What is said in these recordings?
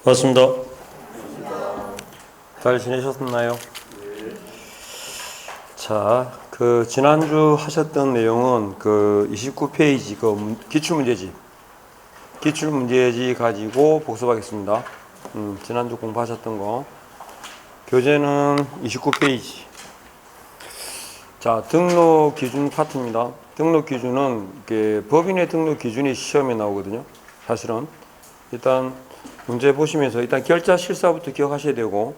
반갑습니다. 잘 지내셨나요? 자, 지난주 하셨던 내용은 29페이지 기출문제집 가지고 복습하겠습니다. 지난주 공부하셨던 거. 교재는 29페이지. 자, 등록 기준 파트입니다. 등록 기준은 법인의 등록 기준이 시험에 나오거든요. 사실은 일단 문제 보시면서 일단 결자 실사부터 기억하셔야 되고,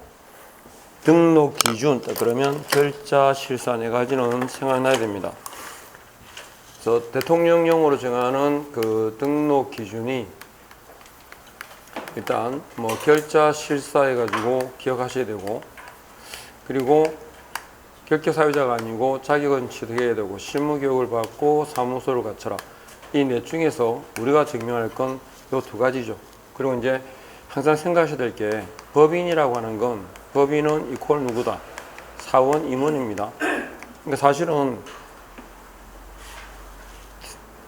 등록 기준 그러면 결자 실사 네 가지는 생각나야 됩니다. 그래서 대통령령으로 정하는 등록 기준이 일단 결자 실사 해가지고 기억하셔야 되고, 그리고 결격 사유자가 아니고 자격은 취득해야 되고, 실무 교육을 받고 사무소를 갖춰라. 이 넷 중에서 우리가 증명할 건 요 두 가지죠. 그리고 이제 항상 생각하셔야 될 게, 법인이라고 하는 건 법인은 이퀄 누구다? 사원 임원입니다. 그러니까 사실은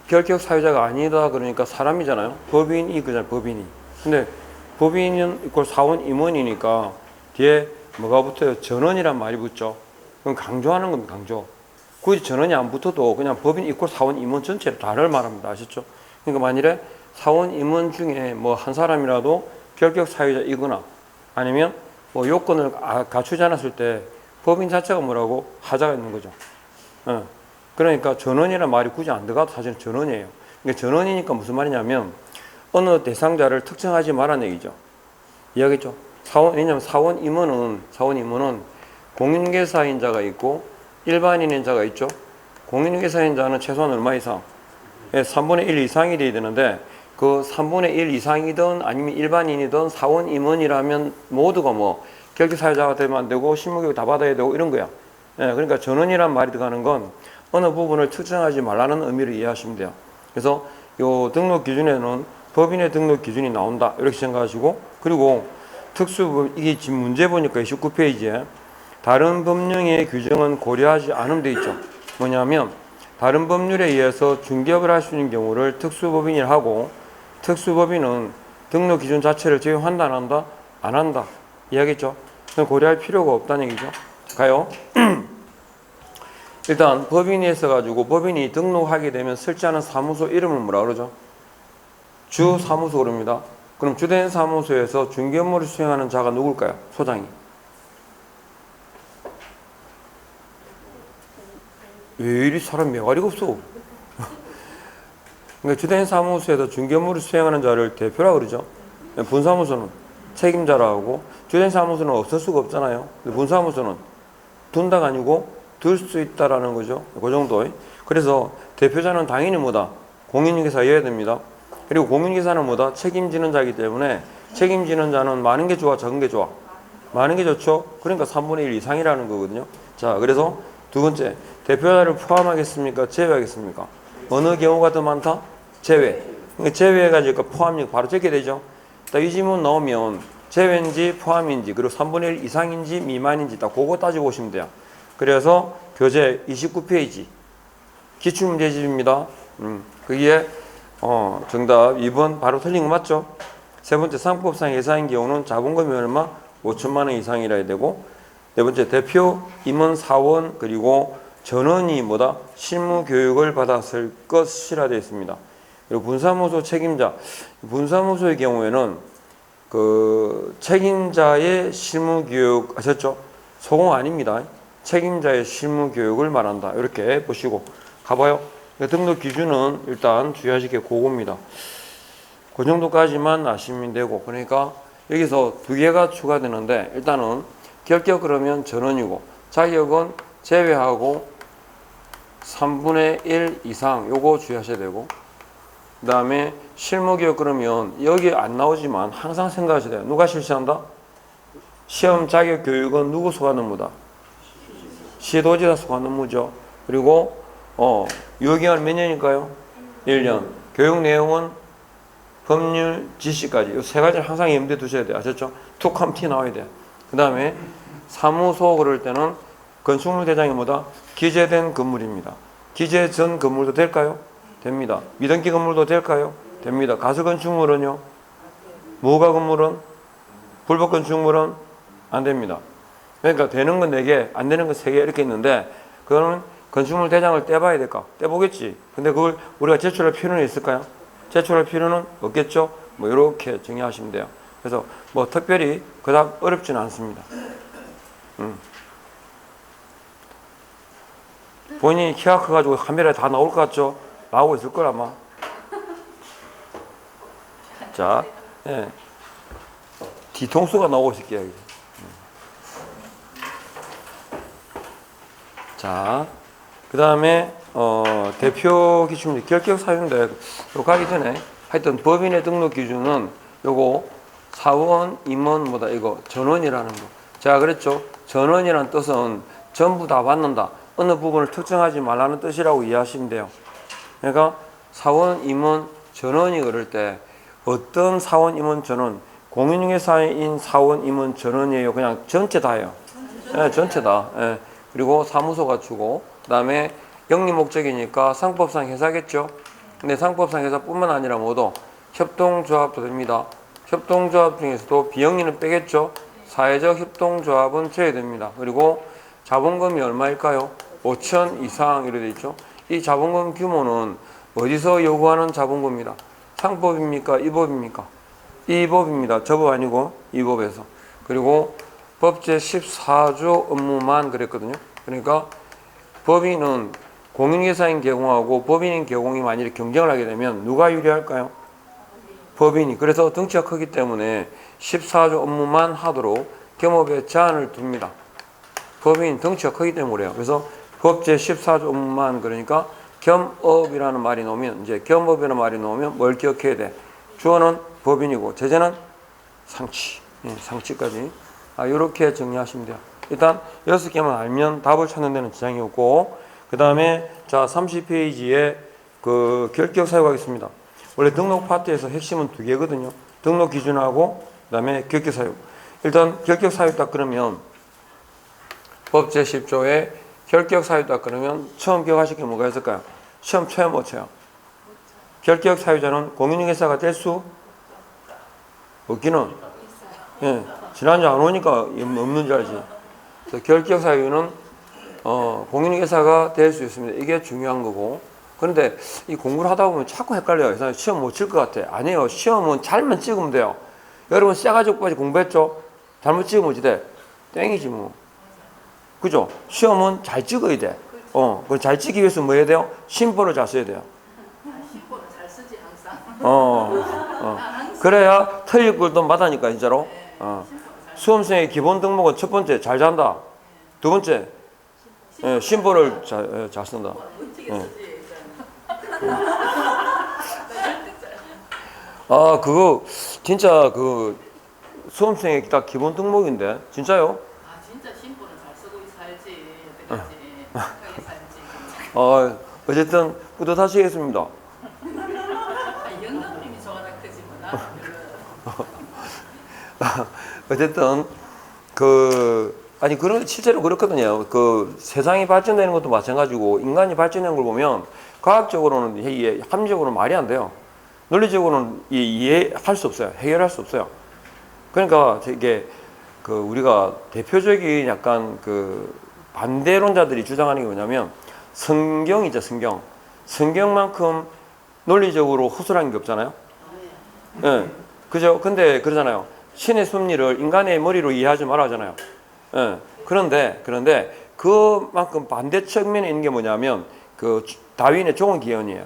결격 사유자가 아니다 그러니까 사람이잖아요. 법인이 그잖아요. 법인이. 근데 법인은 이퀄 사원 임원이니까 뒤에 뭐가 붙어요? 전원이란 말이 붙죠. 그럼 강조하는 겁니다. 강조. 굳이 전원이 안 붙어도 그냥 법인 이퀄 사원 임원 전체를 다를 말합니다. 아시죠? 그러니까 만일에 사원 임원 중에 한 사람이라도 결격 사유자이거나 아니면 요건을 갖추지 않았을 때 법인 자체가 뭐라고? 하자가 있는 거죠. 그러니까 전원이라는 말이 굳이 안 들어가도 사실은 전원이에요. 그러니까 전원이니까 무슨 말이냐면 어느 대상자를 특정하지 말라는 얘기죠. 이해하겠죠? 왜냐면 사원 임원은 공인중개사인자가 있고 일반인인 자가 있죠. 공인중개사인자는 최소한 얼마 이상? 3분의 1 이상이 돼야 되는데, 그 3분의 1 이상이든 아니면 일반인이든 사원 임원이라면 모두가 결격 사유자가 되면 안 되고 실무교육 다 받아야 되고 이런 거야. 그러니까 전원이란 말이 들어가는 건 어느 부분을 특정하지 말라는 의미를 이해하시면 돼요. 그래서 요 등록 기준에는 법인의 등록 기준이 나온다 이렇게 생각하시고, 그리고 이게 지금 문제 보니까 29페이지에 다른 법령의 규정은 고려하지 않으면 돼 있죠. 뭐냐면 다른 법률에 의해서 중개업을 할 수 있는 경우를 특수법인이라 하고, 특수법인은 등록 기준 자체를 적용한다 안 한다? 안 한다. 이해하겠죠? 고려할 필요가 없다는 얘기죠. 가요. 일단 법인이 있어가지고 법인이 등록하게 되면 설치하는 사무소 이름을 뭐라 그러죠? 주사무소 그럽니다. 그럼 주된 사무소에서 중개 업무를 수행하는 자가 누굴까요? 소장이. 왜 이리 사람 매가리가 없어? 그러니까 주된 사무소에서 중개 업무를 수행하는 자를 대표라고 그러죠. 분사무소는 책임자라고 하고, 주된 사무소는 없을 수가 없잖아요. 분사무소는 둔다가 아니고 들 수 있다라는 거죠. 그 정도. 그래서 대표자는 당연히 공인중개사여야 됩니다. 그리고 공인중개사는 책임지는 자이기 때문에 책임지는 자는 많은 게 좋아, 적은 게 좋아? 많은 게 좋죠. 그러니까 3분의 1 이상이라는 거거든요. 자, 그래서 두 번째, 대표자를 포함하겠습니까? 제외하겠습니까? 어느 경우가 더 많다? 제외. 그러니까 제외해가지고 포함이 바로 적게 되죠. 이 질문 나오면 제외인지 포함인지, 그리고 3분의 1 이상인지 미만인지 딱 그거 따지고 오시면 돼요. 그래서 교재 29페이지 기출문제집입니다. 거기에 정답 2번 바로 틀린 거 맞죠? 세 번째, 상법상 예사인 경우는 자본금이 얼마? 5천만 원 이상이라 해야 되고, 네 번째, 대표, 임원, 사원, 그리고 전원이 실무 교육을 받았을 것이라 되어 있습니다. 그리고 분사무소 책임자, 분사무소의 경우에는 책임자의 실무 교육 아셨죠? 소공 아닙니다. 책임자의 실무 교육을 말한다. 이렇게 보시고 가봐요. 등록 기준은 일단 주의하실 게 그겁니다. 그 정도까지만 아시면 되고, 그러니까 여기서 두 개가 추가되는데, 일단은 결격 그러면 전원이고, 자격은 제외하고 3분의 1 이상 요거 주의하셔야 되고, 그 다음에 실무교육 그러면 여기 안 나오지만 항상 생각하셔야 돼요. 누가 실시한다? 시험 자격 교육은 누구 소관 업무다? 시도지사 소관 업무죠. 그리고 유효기간 몇 년일까요? 1년. 교육 내용은 법률 지시까지. 이 세 가지를 항상 염두에 두셔야 돼요. 아셨죠? 툭하면 티 나와야 돼요. 그 다음에 사무소 그럴 때는 건축물 대장이 기재된 건물입니다. 기재 전 건물도 될까요? 됩니다. 미등기 건물도 될까요? 됩니다. 가설 건축물은요? 무허가 건물은 불법 건축물은 안 됩니다. 그러니까 되는 건 4개, 안 되는 건 3개 이렇게 있는데 그거는 건축물 대장을 떼봐야 될까? 떼보겠지. 근데 그걸 우리가 제출할 필요는 있을까요? 제출할 필요는 없겠죠? 뭐 이렇게 정의하시면 돼요. 그래서 뭐 특별히 그닥 어렵지는 않습니다. 본인이 키가 커가지고 카메라에 다 나올 것 같죠? 나오고 있을 걸 아마. 자, 예. 뒤통수가 나오고 있을게요. 여기. 자, 그 다음에 대표 기준이 결격 사유인데 가기 전에 하여튼 법인의 등록 기준은 요거 사원, 임원 뭐다 이거 전원이라는 거. 제가 그랬죠. 전원이라는 뜻은 전부 다 받는다. 어느 부분을 특정하지 말라는 뜻이라고 이해하시면 돼요. 그러니까 사원, 임원, 전원이 그럴 때 어떤 사원, 임원, 전원 공인중개사인 사원, 임원, 전원이에요. 그냥 전체 다예요. 예, 전체 다. 예. 그리고 사무소가 주고 그다음에 영리 목적이니까 상법상 회사겠죠. 근데 상법상 회사뿐만 아니라 모두 협동조합도 됩니다. 협동조합 중에서도 비영리는 빼겠죠. 사회적 협동조합은 제외됩니다. 그리고 자본금이 얼마일까요? 5천 이상 이렇게 돼 있죠. 이 자본금 규모는 어디서 요구하는 자본금이다? 상법입니까? 이법입니까? 이법입니다. 저법 아니고 이법에서. 그리고 법제 14조 업무만 그랬거든요. 그러니까 법인은 공인회사인 개공하고 법인인 개공이 만일에 경쟁을 하게 되면 누가 유리할까요? 법인이. 그래서 덩치가 크기 때문에 14조 업무만 하도록 겸업에 제한을 둡니다. 법인 덩치가 크기 때문에 그래요. 그래서 법제 14조 업무만 그러니까 겸업이라는 말이 나오면 이제 겸업이라는 말이 나오면 뭘 기억해야 돼? 주어는 법인이고 제재는 상치. 예, 상치까지. 이렇게 정리하시면 돼요. 일단 6개만 알면 답을 찾는 데는 지장이 없고 그 다음에 자 30페이지에 그 결격 사유가 있습니다. 원래 등록 파트에서 핵심은 2개거든요. 등록 기준하고 그 다음에 결격 사유. 일단 결격 사유 딱 그러면 법 제10조에 결격 사유 딱 그러면 처음 기억하실 게 뭐가 있을까요? 시험 쳐요 못 쳐요? 결격 사유자는 공인중개사가 될 수 없기는 예, 지난주 안 오니까 없는 줄 알지. 그래서 결격 사유는 공인중개사가 될 수 있습니다. 이게 중요한 거고. 그런데 이 공부를 하다 보면 자꾸 헷갈려요. 시험 못 칠 것 같아. 아니에요. 시험은 잘만 찍으면 돼요. 여러분 싸가지고까지 공부했죠? 잘못 찍으면 어찌 돼? 땡이지 뭐. 그죠? 시험은 잘 찍어야 돼. 그걸 잘 찍기 위해서 뭐 해야 돼요? 심보를 잘 써야 돼요. 심보를 잘 쓰지 항상. 그래야 틀릴 걸도 맞다니까 진짜로. 수험생의 기본 등록은 첫 번째 잘 잔다. 두 번째 심보를 잘 쓴다. 그거 진짜 그 수험생의 딱 기본 등록인데 진짜요? 진짜 심보는 잘 쓰고 살지. 어떡하지? 살지. 어쨌든 뿌듯하시겠습니다. 영감님이 좋아하는 거지 뭐 나는 어쨌든 그런 실제로 그렇거든요. 그 세상이 발전되는 것도 마찬가지고 인간이 발전하는 걸 보면 과학적으로는 합리적으로는 말이 안 돼요. 논리적으로는 이해할 수 없어요. 해결할 수 없어요. 그러니까 이게 우리가 대표적인 약간 반대론자들이 주장하는 게 뭐냐면 성경이죠, 성경. 성경만큼 논리적으로 허술한 게 없잖아요. 예. 그죠? 근데 그러잖아요. 신의 섭리를 인간의 머리로 이해하지 말아 하잖아요. 예. 그런데 그만큼 반대 측면에 있는 게 뭐냐면 다윈의 종의 기원이에요.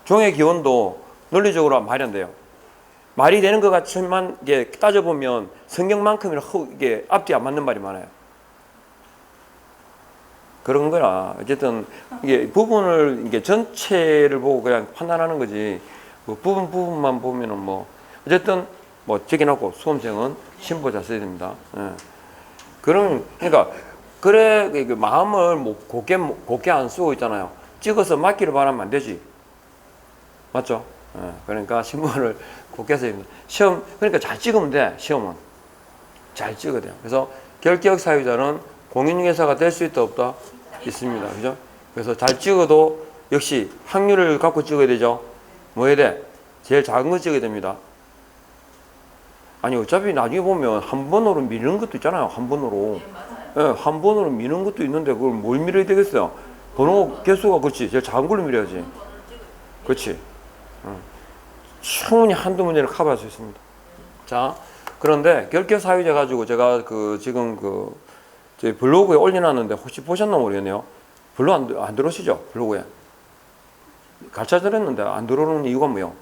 종의 기원도 논리적으로 말이 안 돼요. 말이 되는 것 같지만 이게 따져보면 성경만큼이나 이게 앞뒤 안 맞는 말이 많아요. 그런 거라 어쨌든 이게 부분을 이게 전체를 보고 그냥 판단하는 거지 뭐 부분만 보면은 뭐 어쨌든 뭐 적어놓고 수험생은 심보자 써야 됩니다. 예. 그러니까 그래 마음을 뭐 곱게 안 쓰고 있잖아요. 찍어서 맞기를 바라면 안 되지. 맞죠? 예. 그러니까 신문을 곱게 써야 됩니다. 시험 그러니까 잘 찍으면 돼. 시험은 잘 찍어야 돼요. 그래서 결격 사유자는 공인중개사가 될 수 있다 없다? 있습니다. 그죠? 그래서 잘 찍어도 역시 확률을 갖고 찍어야 되죠. 뭐 해야 돼? 제일 작은 거 찍어야 됩니다. 아니 어차피 나중에 보면 한 번으로 미는 것도 있잖아요. 한 번으로. 예, 맞아요. 예, 한 번으로 미는 것도 있는데 그걸 뭘 밀어야 되겠어요? 번호 개수가 그렇지. 제일 작은 걸로 밀어야지. 번호를 찍어요. 그렇지. 충분히 한두 문제를 커버할 수 있습니다. 자, 그런데 결격 사유제 가지고 제가 지금 저희 블로그에 올려놨는데 혹시 보셨나 모르겠네요. 블로그 안 들어오시죠? 블로그에. 가르쳐 드렸는데 안 들어오는 이유가 뭐예요?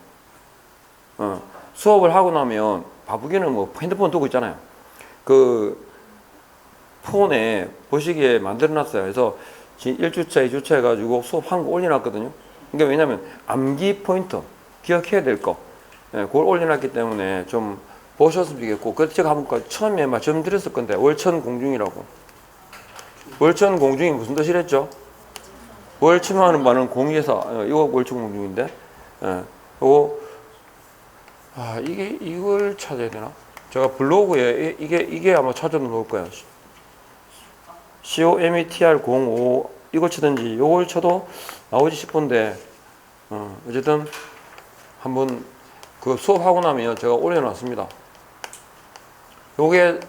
수업을 하고 나면 바쁘기는 뭐 핸드폰 두고 있잖아요. 그 폰에 보시기에 만들어 놨어요. 그래서 1주차, 2주차 해가지고 수업 한 거 올려놨거든요. 그러니까 왜냐면 암기 포인트, 기억해야 될 거, 그걸 올려놨기 때문에 좀 보셨으면 좋겠고, 그래서 제가 한번 처음에 말씀드렸을 건데, 월천공중이라고. 월천공중이 무슨 뜻이랬죠? 월침하는 바는 공에서, 이거 월천공중인데, 이거, 이걸 찾아야 되나? 제가 블로그에 이게 아마 찾아 놓을 거예요. COMETR05 이걸 치든지 요걸 쳐도 나오지 싶은데 어쨌든 한번 그 수업하고 나면 제가 올려놨습니다. 요게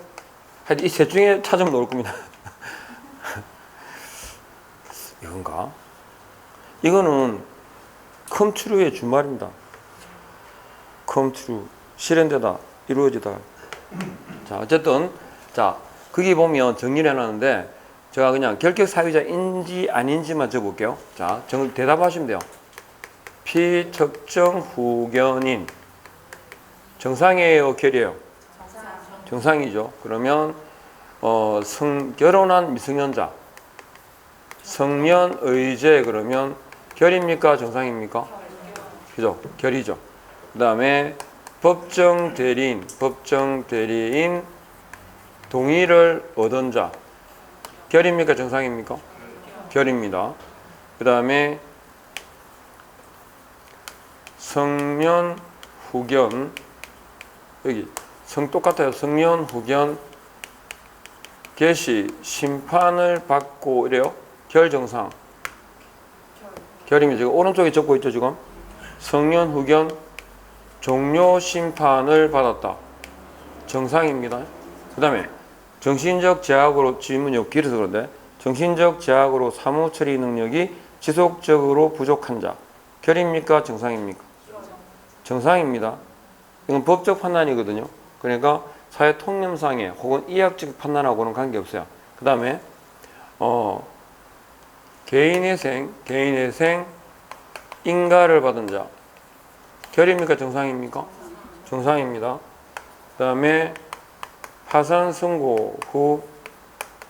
하여튼 이 셋 중에 찾으면 나올 겁니다. 이건가? 이거는 컴트루의 준말입니다. 컴트루 실현되다 이루어지다. 자 어쨌든 자 거기 보면 정리를 해놨는데 제가 그냥 결격 사유자인지 아닌지만 적어볼게요. 자, 대답하시면 돼요. 피특정 후견인 정상이에요, 결이에요? 정상이죠. 그러면 결혼한 미성년자 성년 의제 그러면 결입니까? 정상입니까? 그죠? 결이죠. 그 다음에 법정 대리인 동의를 얻은 자 결입니까? 정상입니까? 결입니다. 그 다음에 성년 후견 여기 똑같아요. 성년 후견 개시 심판을 받고 이래요. 결정상 결입니다. 지금 오른쪽에 적고 있죠 지금. 성년 후견 종료 심판을 받았다. 정상입니다. 그 다음에 정신적 제약으로 질문이 길어서 그런데 정신적 제약으로 사무 처리 능력이 지속적으로 부족한 자 결입니까? 정상입니까? 정상입니다. 이건 법적 판단이거든요. 그러니까 사회 통념상의 혹은 이학적 판단하고는 관계없어요. 그 다음에 개인회생 인가를 받은 자 결입니까? 정상입니까? 정상입니다. 그 다음에 파산 선고 후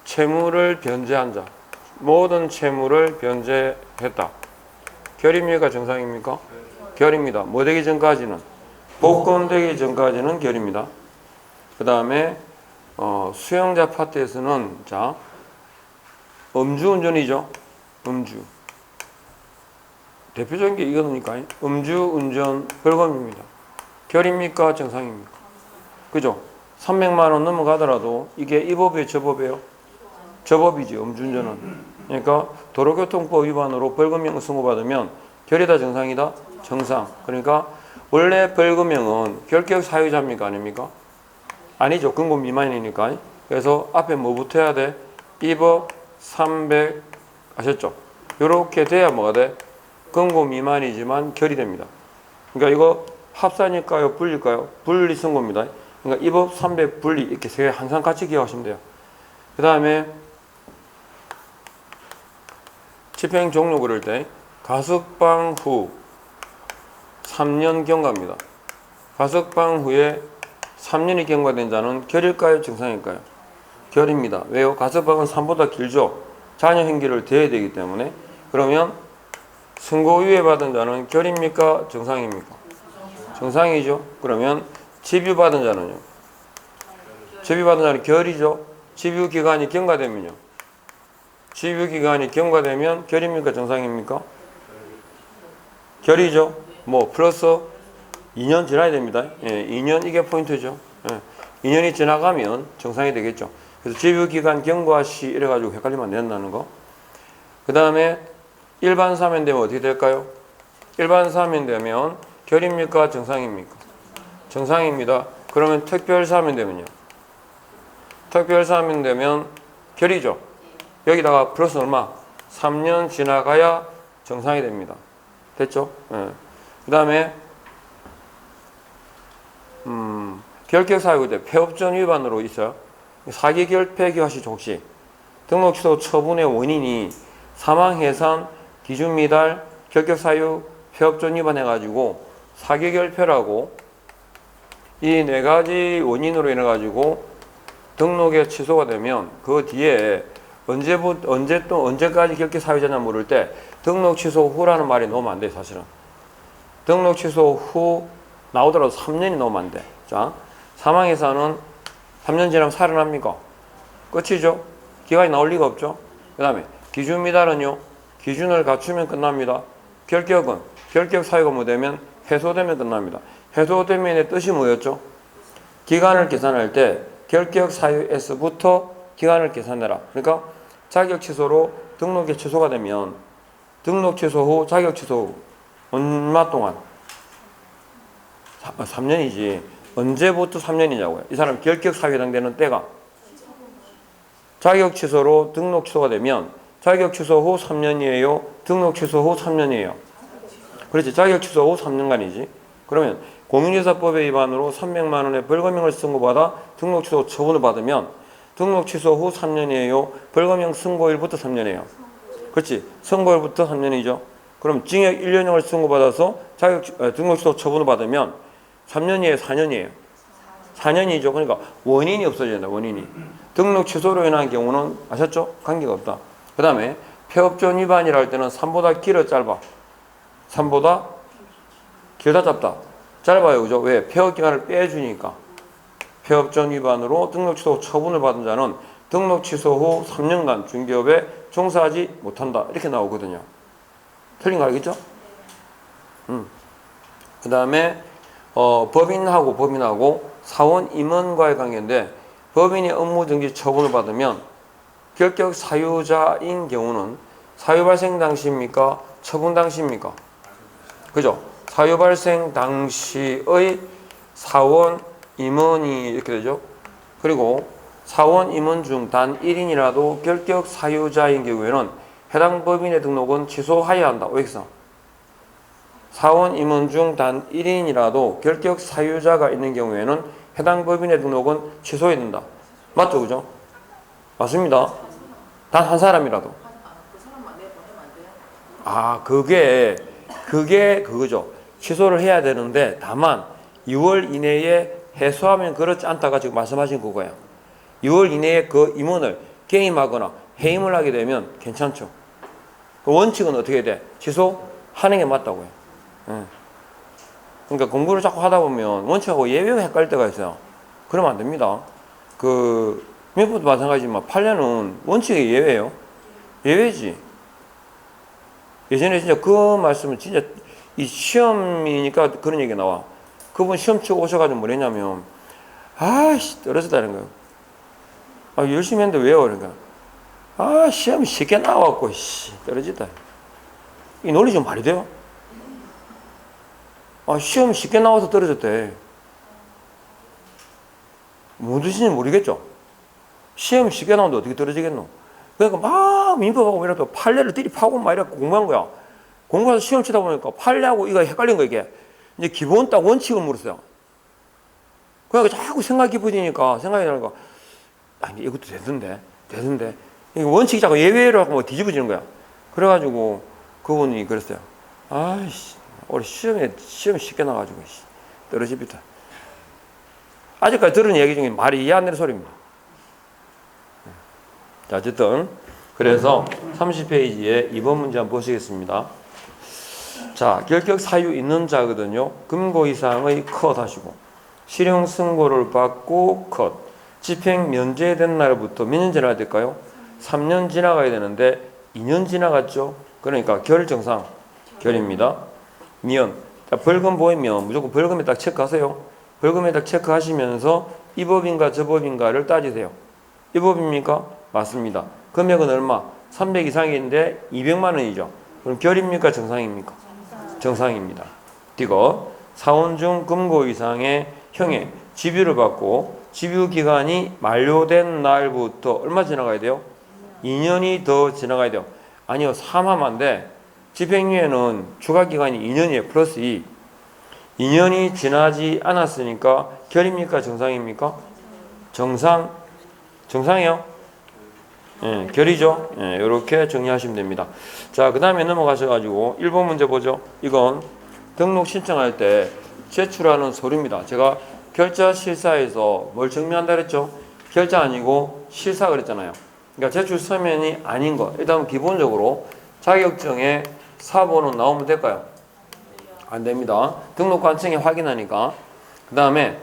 채무를 변제한 자 모든 채무를 변제했다. 결입니까? 정상입니까? 결입니다. 뭐 되기 전까지는 복권되기 전까지는 결입니다. 그 다음에 수영자 파트에서는 자 음주운전이죠. 음주 대표적인 게 이거니까 음주운전 벌금입니다. 결입니까? 정상입니까? 그죠? 300만 원 넘어가더라도 이게 이 법이에요? 저 법이에요? 저 법이지 음주운전은. 그러니까 도로교통법 위반으로 벌금형 선고받으면 결이다 정상이다? 정상. 그러니까 원래 벌금형은 결격 사유자입니까? 아닙니까? 아니죠. 근고 미만이니까. 그래서 앞에 뭐부터 해야 돼? 이 법 300 아셨죠? 이렇게 돼야 뭐가 돼? 근고 미만이지만 결이 됩니다. 그러니까 이거 합산일까요? 분리일까요? 분리 선고입니다. 그러니까 이 법 300 분리 이렇게 세 개 항상 같이 기억하시면 돼요. 그 다음에 집행 종료 그럴 때 가석방 후 3년 경과입니다. 가석방 후에 3년이 경과된 자는 결일까요? 정상일까요? 결입니다. 왜요? 가석방은 3보다 길죠. 자녀 행기를 대해야 되기 때문에. 그러면 선고유예 받은 자는 결입니까? 정상입니까? 정상이죠. 그러면 집유받은 자는요? 집유받은 자는 결이죠. 집유기간이 경과되면요? 집유기간이 경과되면 결입니까? 정상입니까? 결이죠. 뭐 플러스 2년 지나야 됩니다. 2년 이게 포인트죠. 2년이 지나가면 정상이 되겠죠. 그래서 집유기간 경과시 이래가지고 헷갈리면 안 된다는 거. 그 다음에 일반 사면 되면 어떻게 될까요? 일반 사면 되면 결입니까? 정상입니까? 정상입니다. 그러면 특별사면 되면요. 특별사면 되면 결이죠. 여기다가 플러스 얼마? 3년 지나가야 정상이 됩니다. 됐죠? 예. 그 다음에 결격사유대 폐업전 위반으로 있어요. 사기결 폐기화시 족시 등록 취소 처분의 원인이 사망 해산 기준 미달 결격사유 폐업전 위반해가지고 사기결폐라고 이 네 가지 원인으로 인해 가지고 등록에 취소가 되면 그 뒤에 언제까지 결격 사유자냐 물을 때 등록 취소 후라는 말이 넣으면 안 돼. 사실은 등록 취소 후 나오더라도 3년이 넣으면 안 돼. 자, 사망해서는 3년 지나면 살아납니까? 끝이죠. 기간이 나올 리가 없죠. 그 다음에 기준 미달은요, 기준을 갖추면 끝납니다. 결격은 결격 사유가 뭐 되면 해소되면 끝납니다. 해소되면의 뜻이 뭐였죠? 기간을 계산할 때 결격 사유에서부터 기간을 계산해라. 그러니까 자격 취소로 등록이 취소가 되면 등록 취소 후 자격 취소 후 얼마 동안? 3년이지. 언제부터 3년이냐고요. 이 사람 결격 사유에 해당되는 때가 자격 취소로 등록 취소가 되면 자격 취소 후 3년이에요. 등록 취소 후 3년이에요. 그렇지. 자격 취소 후 3년간이지. 그러면 공인중개사법에 위반으로 300만 원의 벌금형을 선고받아 등록 취소 처분을 받으면 등록 취소 후 3년이에요. 벌금형 선고일부터 3년이에요. 그렇지. 선고일부터 3년이죠. 그럼 징역 1년형을 선고받아서 등록 취소 처분을 받으면 3년이에요, 4년이에요? 4년이죠. 그러니까 원인이 없어진다. 원인이. 등록 취소로 인한 경우는 아셨죠? 관계가 없다. 그 다음에 폐업전 위반이라 할 때는 3보다 길어 짧아? 3보다 길다 짧다? 짧아요. 그죠? 왜? 폐업 기간을 빼주니까. 폐업전 위반으로 등록 취소 처분을 받은 자는 등록 취소 후 3년간 중개업에 종사하지 못한다. 이렇게 나오거든요. 틀린 거 알겠죠? 그 다음에 법인하고 사원 임원과의 관계인데 법인이 업무정지 처분을 받으면 결격 사유자인 경우는 사유 발생 당시입니까? 처분 당시입니까? 그죠? 사유 발생 당시의 사원 임원이 이렇게 되죠. 그리고 사원 임원 중 단 1인이라도 결격 사유자인 경우에는 해당 법인의 등록은 취소하여야 한다. 왜 이렇게 사원 임원 중 단 1인이라도 결격 사유자가 있는 경우에는 해당 법인의 등록은 취소해야 된다. 맞죠? 그죠? 맞습니다. 단 한 사람이라도. 그 사람만 내보내면 안 돼요? 아, 그게 그거죠. 취소를 해야 되는데 다만 2월 이내에 해소하면 그렇지 않다가 지금 말씀하신 그거예요. 2월 이내에 그 임원을 게임하거나 해임을 하게 되면 괜찮죠. 그 원칙은 어떻게 돼? 취소하는 게 맞다고요. 그러니까 공부를 자꾸 하다 보면 원칙하고 예외가 헷갈릴 때가 있어요. 그러면 안 됩니다. 그 민법도 마찬가지지만 판례는 원칙이 예외예요. 예외지. 예전에 진짜 그 말씀은 진짜 이 시험이니까 그런 얘기가 나와. 그분 시험 치고 오셔가지고 뭐랬냐면 아이씨 떨어졌다는 거예요. 아 열심히 했는데 왜요? 그러니까 아 시험이 쉽게 나왔고 씨 떨어졌다. 이 논리 좀 말이 돼요? 아 시험 쉽게 나와서 떨어졌대. 뭔 뜻인지 모르겠죠? 시험 쉽게 나오는데 어떻게 떨어지겠노? 그러니까 막 민법하고 이렇게 판례를 들이파고 막 이렇게 공부한 거야. 공부해서 시험 치다 보니까 판례하고 이거 헷갈린 거 이게. 이제 기본 딱 원칙을 물었어요. 그러니까 자꾸 생각이 깊어지니까 생각이 나니까 아니 이것도 되던데 이게 원칙이 자꾸 예외로 하고 뭐 뒤집어지는 거야. 그래가지고 그분이 그랬어요. 아이씨 우리 시험 쉽게 나가지고 떨어집니다. 아직까지 들은 얘기 중에 말이 이해 안 되는 소리입니다. 자, 어쨌든 그래서 30페이지에 2번 문제 한번 보시겠습니다. 자, 결격 사유 있는 자거든요. 금고 이상의 컷 하시고 실형 선고를 받고 컷 집행 면제된 날부터 몇 년 지나야 될까요? 3년 지나가야 되는데 2년 지나갔죠. 그러니까 결정상 결입니다. 면 벌금 보이면 무조건 벌금에 딱 체크하세요. 벌금에 딱 체크하시면서 이 법인가 저 법인가를 따지세요. 이 법입니까? 맞습니다. 금액은 얼마? 300 이상인데 200만 원이죠. 그럼 결입니까? 정상입니까? 정상입니다. 띄고 사원 중 금고 이상의 형의 집유를 받고 집유 기간이 만료된 날부터 얼마 지나가야 돼요? 2년이 더 지나가야 돼요. 아니요, 3하면 안 돼. 집행유예는 추가 기간이 2년이에요. 플러스 2. 2년이 지나지 않았으니까 결입니까? 정상입니까? 정상이요? 예, 결이죠. 예, 이렇게 정리하시면 됩니다. 자, 그 다음에 넘어가셔가지고 1번 문제 보죠. 이건 등록 신청할 때 제출하는 서류입니다. 제가 결자 실사에서 뭘 정리한다 그랬죠? 결자 아니고 실사 그랬잖아요. 그러니까 제출 서면이 아닌 거. 일단 기본적으로 자격증에 사본은 나오면 될까요? 안 됩니다. 등록 관청에 확인하니까. 그 다음에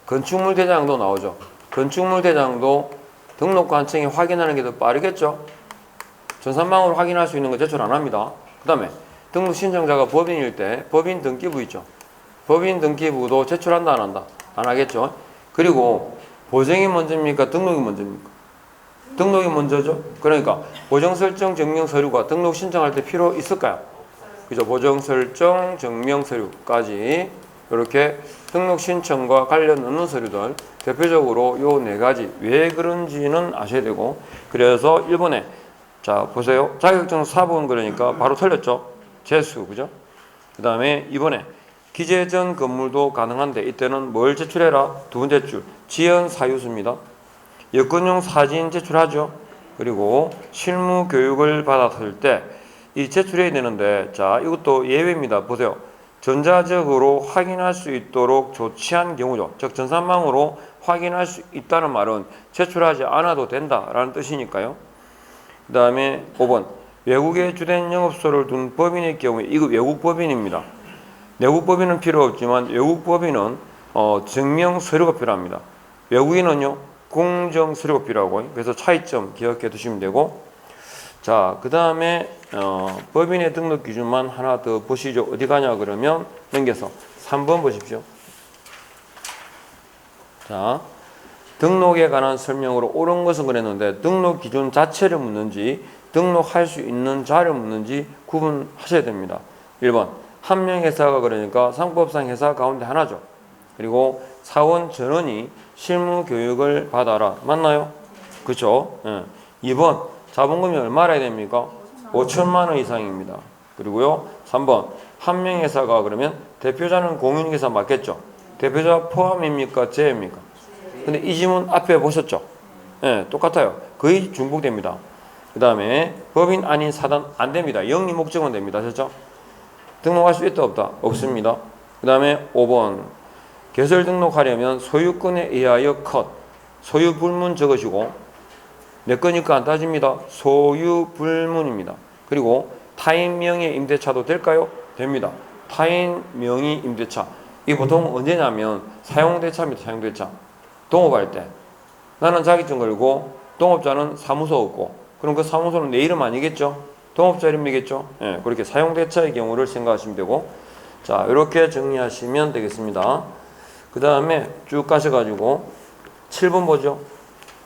건축물 대장도 나오죠. 건축물 대장도 등록 관청에 확인하는 게 더 빠르겠죠. 전산망으로 확인할 수 있는 거 제출 안 합니다. 그 다음에 등록 신청자가 법인일 때 법인 등기부 있죠. 법인 등기부도 제출한다 안 한다? 안 하겠죠. 그리고 보증이 먼저입니까? 등록이 먼저입니까? 등록이 먼저죠. 그러니까 보정 설정 증명 서류가 등록 신청할 때 필요 있을까요? 그죠? 보정 설정 증명 서류까지 이렇게 등록 신청과 관련 없는 서류들 대표적으로 요 네 가지 왜 그런지는 아셔야 되고, 그래서 1번에 자 보세요. 자격증 사본 그러니까 바로 틀렸죠. 재수 그죠? 그 다음에 2번에 기재 전 건물도 가능한데 이때는 뭘 제출해라? 두 번째 줄 지연 사유수입니다. 여권용 사진 제출하죠. 그리고 실무 교육을 받았을 때 이 제출해야 되는데, 자 이것도 예외입니다. 보세요. 전자적으로 확인할 수 있도록 조치한 경우죠. 즉 전산망으로 확인할 수 있다는 말은 제출하지 않아도 된다라는 뜻이니까요. 그 다음에 5번 외국에 주된 영업소를 둔 법인의 경우에 이거 외국 법인입니다. 내국 법인은 필요 없지만 외국 법인은 증명 서류가 필요합니다. 외국인은요 공정 서류가 필요하고, 그래서 차이점 기억해 두시면 되고, 자 그 다음에 법인의 등록 기준만 하나 더 보시죠. 어디 가냐 그러면 넘겨서 3번 보십시오. 자 등록에 관한 설명으로 옳은 것은 그랬는데 등록 기준 자체를 묻는지 등록할 수 있는 자를 묻는지 구분하셔야 됩니다. 1번 한 명 회사가 그러니까 상법상 회사 가운데 하나죠. 그리고 사원 전원이 실무 교육을 받아라. 맞나요? 그렇죠? 예. 2번 자본금이 얼마나 됩니까? 5천만 원 이상입니다. 그리고요 3번 한 명 회사가 그러면 대표자는 공인회사 맞겠죠? 대표자 포함입니까? 제외입니까? 근데 이 지문 앞에 보셨죠? 예, 똑같아요. 거의 중복됩니다. 그 다음에 법인 아닌 사단 안 됩니다. 영리 목적은 됩니다. 됐죠? 등록할 수 있다 없다? 없습니다. 그 다음에 5번 개설 등록하려면 소유권에 의하여 컷 소유 불문 적으시고, 내 거니까 안 따집니다. 소유 불문입니다. 그리고 타인 명의 임대차도 될까요? 됩니다. 타인 명의 임대차 이게 보통 언제냐면 사용대차입니다. 사용대차 동업할 때 나는 자격증 걸고 동업자는 사무소 없고, 그럼 그 사무소는 내 이름 아니겠죠? 동업자 이름이겠죠? 예, 그렇게 사용대차의 경우를 생각하시면 되고, 자 이렇게 정리하시면 되겠습니다. 그 다음에 쭉 가셔가지고 7번 보죠.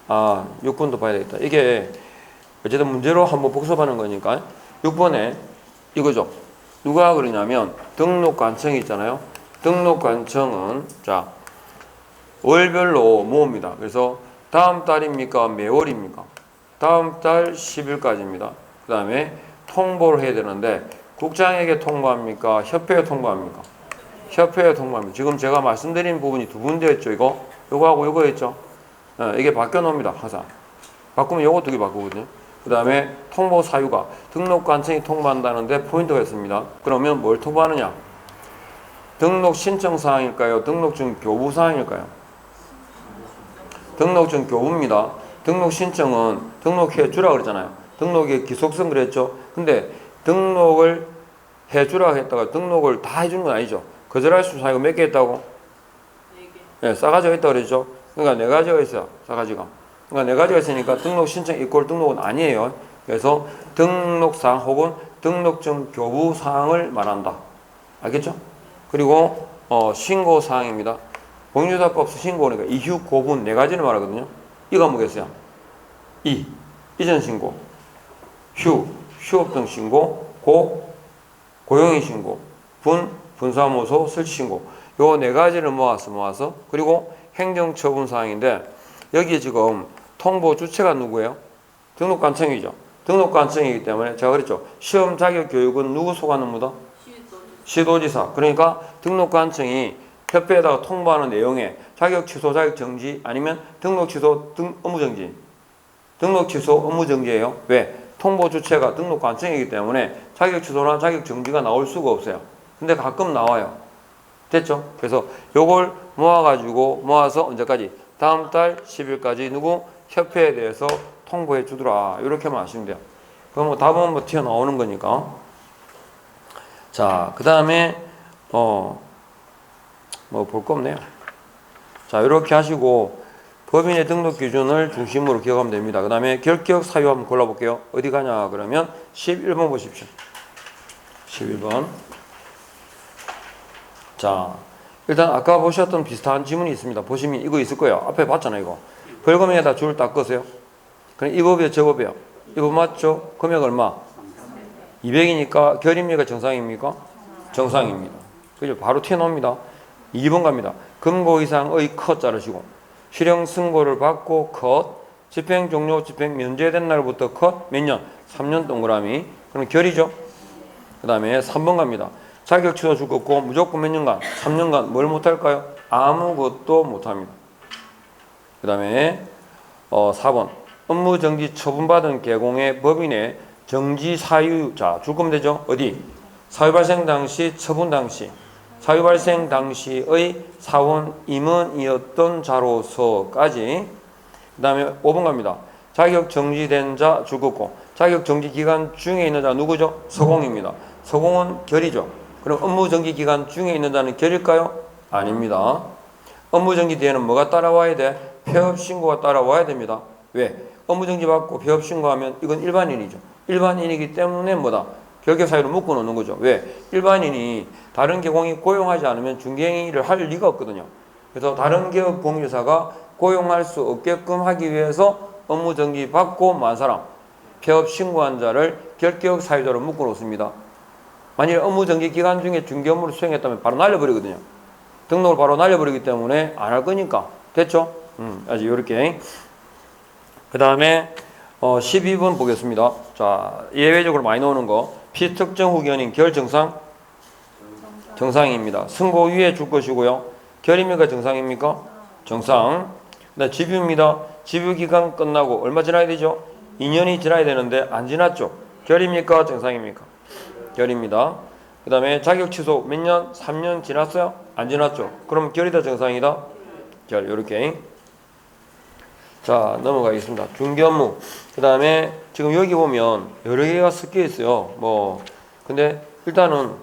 6번도 봐야 되겠다. 이게 어쨌든 문제로 한번 복습하는 거니까 6번에 이거죠. 누가 그러냐면 등록관청이 있잖아요. 등록관청은 자 월별로 모읍니다. 그래서 다음 달입니까? 매월입니까? 다음 달 10일까지입니다. 그 다음에 통보를 해야 되는데 국장에게 통보합니까? 협회에 통보합니까? 협회에 통보합니다. 지금 제가 말씀드린 부분이 두 군데였죠. 요거하고 요거였죠. 이게 바뀌어 놓습니다. 항상 바꾸면 요거 두 개 바꾸거든요. 그 다음에 통보 사유가 등록관청이 통보한다는데 포인트가 있습니다. 그러면 뭘 통보하느냐? 등록 신청 사항일까요? 등록증 교부 사항일까요? 등록증 교부입니다. 등록 신청은 등록해 주라 그랬잖아요. 등록의 기속성 그랬죠. 근데 등록을 해 주라 했다가 등록을 다 해주는 건 아니죠. 거절할 수 사유가 몇 개 있다고? 4개. 네, 싸가지가 있다고 그랬죠. 그러니까 4가지가 있어요. 싸가지가. 그러니까 4가지가 있으니까 등록 신청 이꼴 등록은 아니에요. 그래서 등록사항 혹은 등록증 교부 사항을 말한다. 알겠죠? 그리고 신고사항입니다. 공유사법상 신고니까 이후 고분 4가지를 말하거든요. 이거 한번 보겠어요. 이전 신고, 휴업 등 신고, 고용인 신고, 분사무소 설치 신고. 요 네 가지를 모아서 그리고 행정처분 사항인데 여기에 지금 통보 주체가 누구예요? 등록관청이죠. 등록관청이기 때문에 제가 그랬죠. 시험 자격 교육은 누구 소관업무다? 시도지사. 그러니까 등록관청이 협회에다가 통보하는 내용에 자격 취소, 자격 정지 아니면 등록 취소, 업무 정지. 등록 취소, 업무 정지예요. 왜? 통보 주체가 등록관청이기 때문에 자격 취소나 자격 정지가 나올 수가 없어요. 근데 가끔 나와요. 됐죠? 그래서 요걸 모아서 언제까지? 다음 달 10일까지 누구? 협회에 대해서 통보해 주더라. 이렇게만 하시면 돼요. 그럼 뭐 답은 뭐 튀어나오는 거니까. 자, 그 다음에 뭐 볼 거 없네요. 자, 이렇게 하시고 법인의 등록 기준을 중심으로 기억하면 됩니다. 그 다음에 결격 사유 한번 골라볼게요. 어디 가냐 그러면 11번 보십시오. 11번. 자, 일단 아까 보셨던 비슷한 지문이 있습니다. 보시면 이거 있을 거예요. 앞에 봤잖아요. 이거 벌금에다 줄을 딱 끄세요. 그럼 이 법이에요, 저 법이에요? 이 법 맞죠? 금액 얼마? 200이니까 결입니까? 정상입니까? 정상입니다. 그죠? 바로 튀어나옵니다. 2번 갑니다. 금고 이상의 컷 자르시고 실형 승고를 받고 컷 집행 종료 집행 면제된 날부터 컷 몇 년? 3년 동그라미. 그럼 결이죠. 그 다음에 3번 갑니다. 자격 취소 줄 거 없고 무조건 몇 년간? 3년간 뭘 못할까요? 아무것도 못합니다. 그 다음에 4번 업무 정지 처분받은 개공의 법인의 정지 사유. 자, 줄 거면 되죠. 어디? 사유 발생 당시 처분 당시 사유 발생 당시의 사원 임원이었던 자로서까지. 그 다음에 5번 갑니다. 자격 정지된 자 줄 거 없고 자격 정지 기간 중에 있는 자 누구죠? 서공입니다. 서공은 결이죠. 그럼 업무 정지 기간 중에 있는 자는 결일까요? 아닙니다. 업무 정지 뒤에는 뭐가 따라와야 돼? 폐업 신고가 따라와야 됩니다. 왜? 업무 정지 받고 폐업 신고하면 이건 일반인이죠. 일반인이기 때문에 뭐다? 결격 사유로 묶어 놓는 거죠. 왜? 일반인이 다른 개공이 고용하지 않으면 중개행위를 할 리가 없거든요. 그래서 다른 기업 공유사가 고용할 수 없게끔 하기 위해서 업무 정지 받고 만 사람, 폐업 신고한 자를 결격 사유자로 묶어 놓습니다. 만일 업무 정지 기간 중에 중개 업무를 수행했다면 바로 날려버리거든요. 등록을 바로 날려버리기 때문에 안 할 거니까. 됐죠? 아주 요렇게. 그 다음에 12번 보겠습니다. 자, 예외적으로 많이 나오는 거. 피특정 후견인 결정상? 정상입니다. 승고 위에 줄 것이고요. 결입니까? 정상입니까? 정상. 네, 집유입니다. 집유 기간 끝나고 얼마 지나야 되죠? 2년이 지나야 되는데 안 지났죠? 결입니까? 정상입니까? 결입니다. 그 다음에 자격 취소 몇 년? 3년 지났어요? 안 지났죠? 그럼 결이다 정상이다? 결. 요렇게. 자, 넘어가겠습니다. 중개업무. 그 다음에 지금 여기 보면 여러 개가 섞여 있어요. 근데 일단은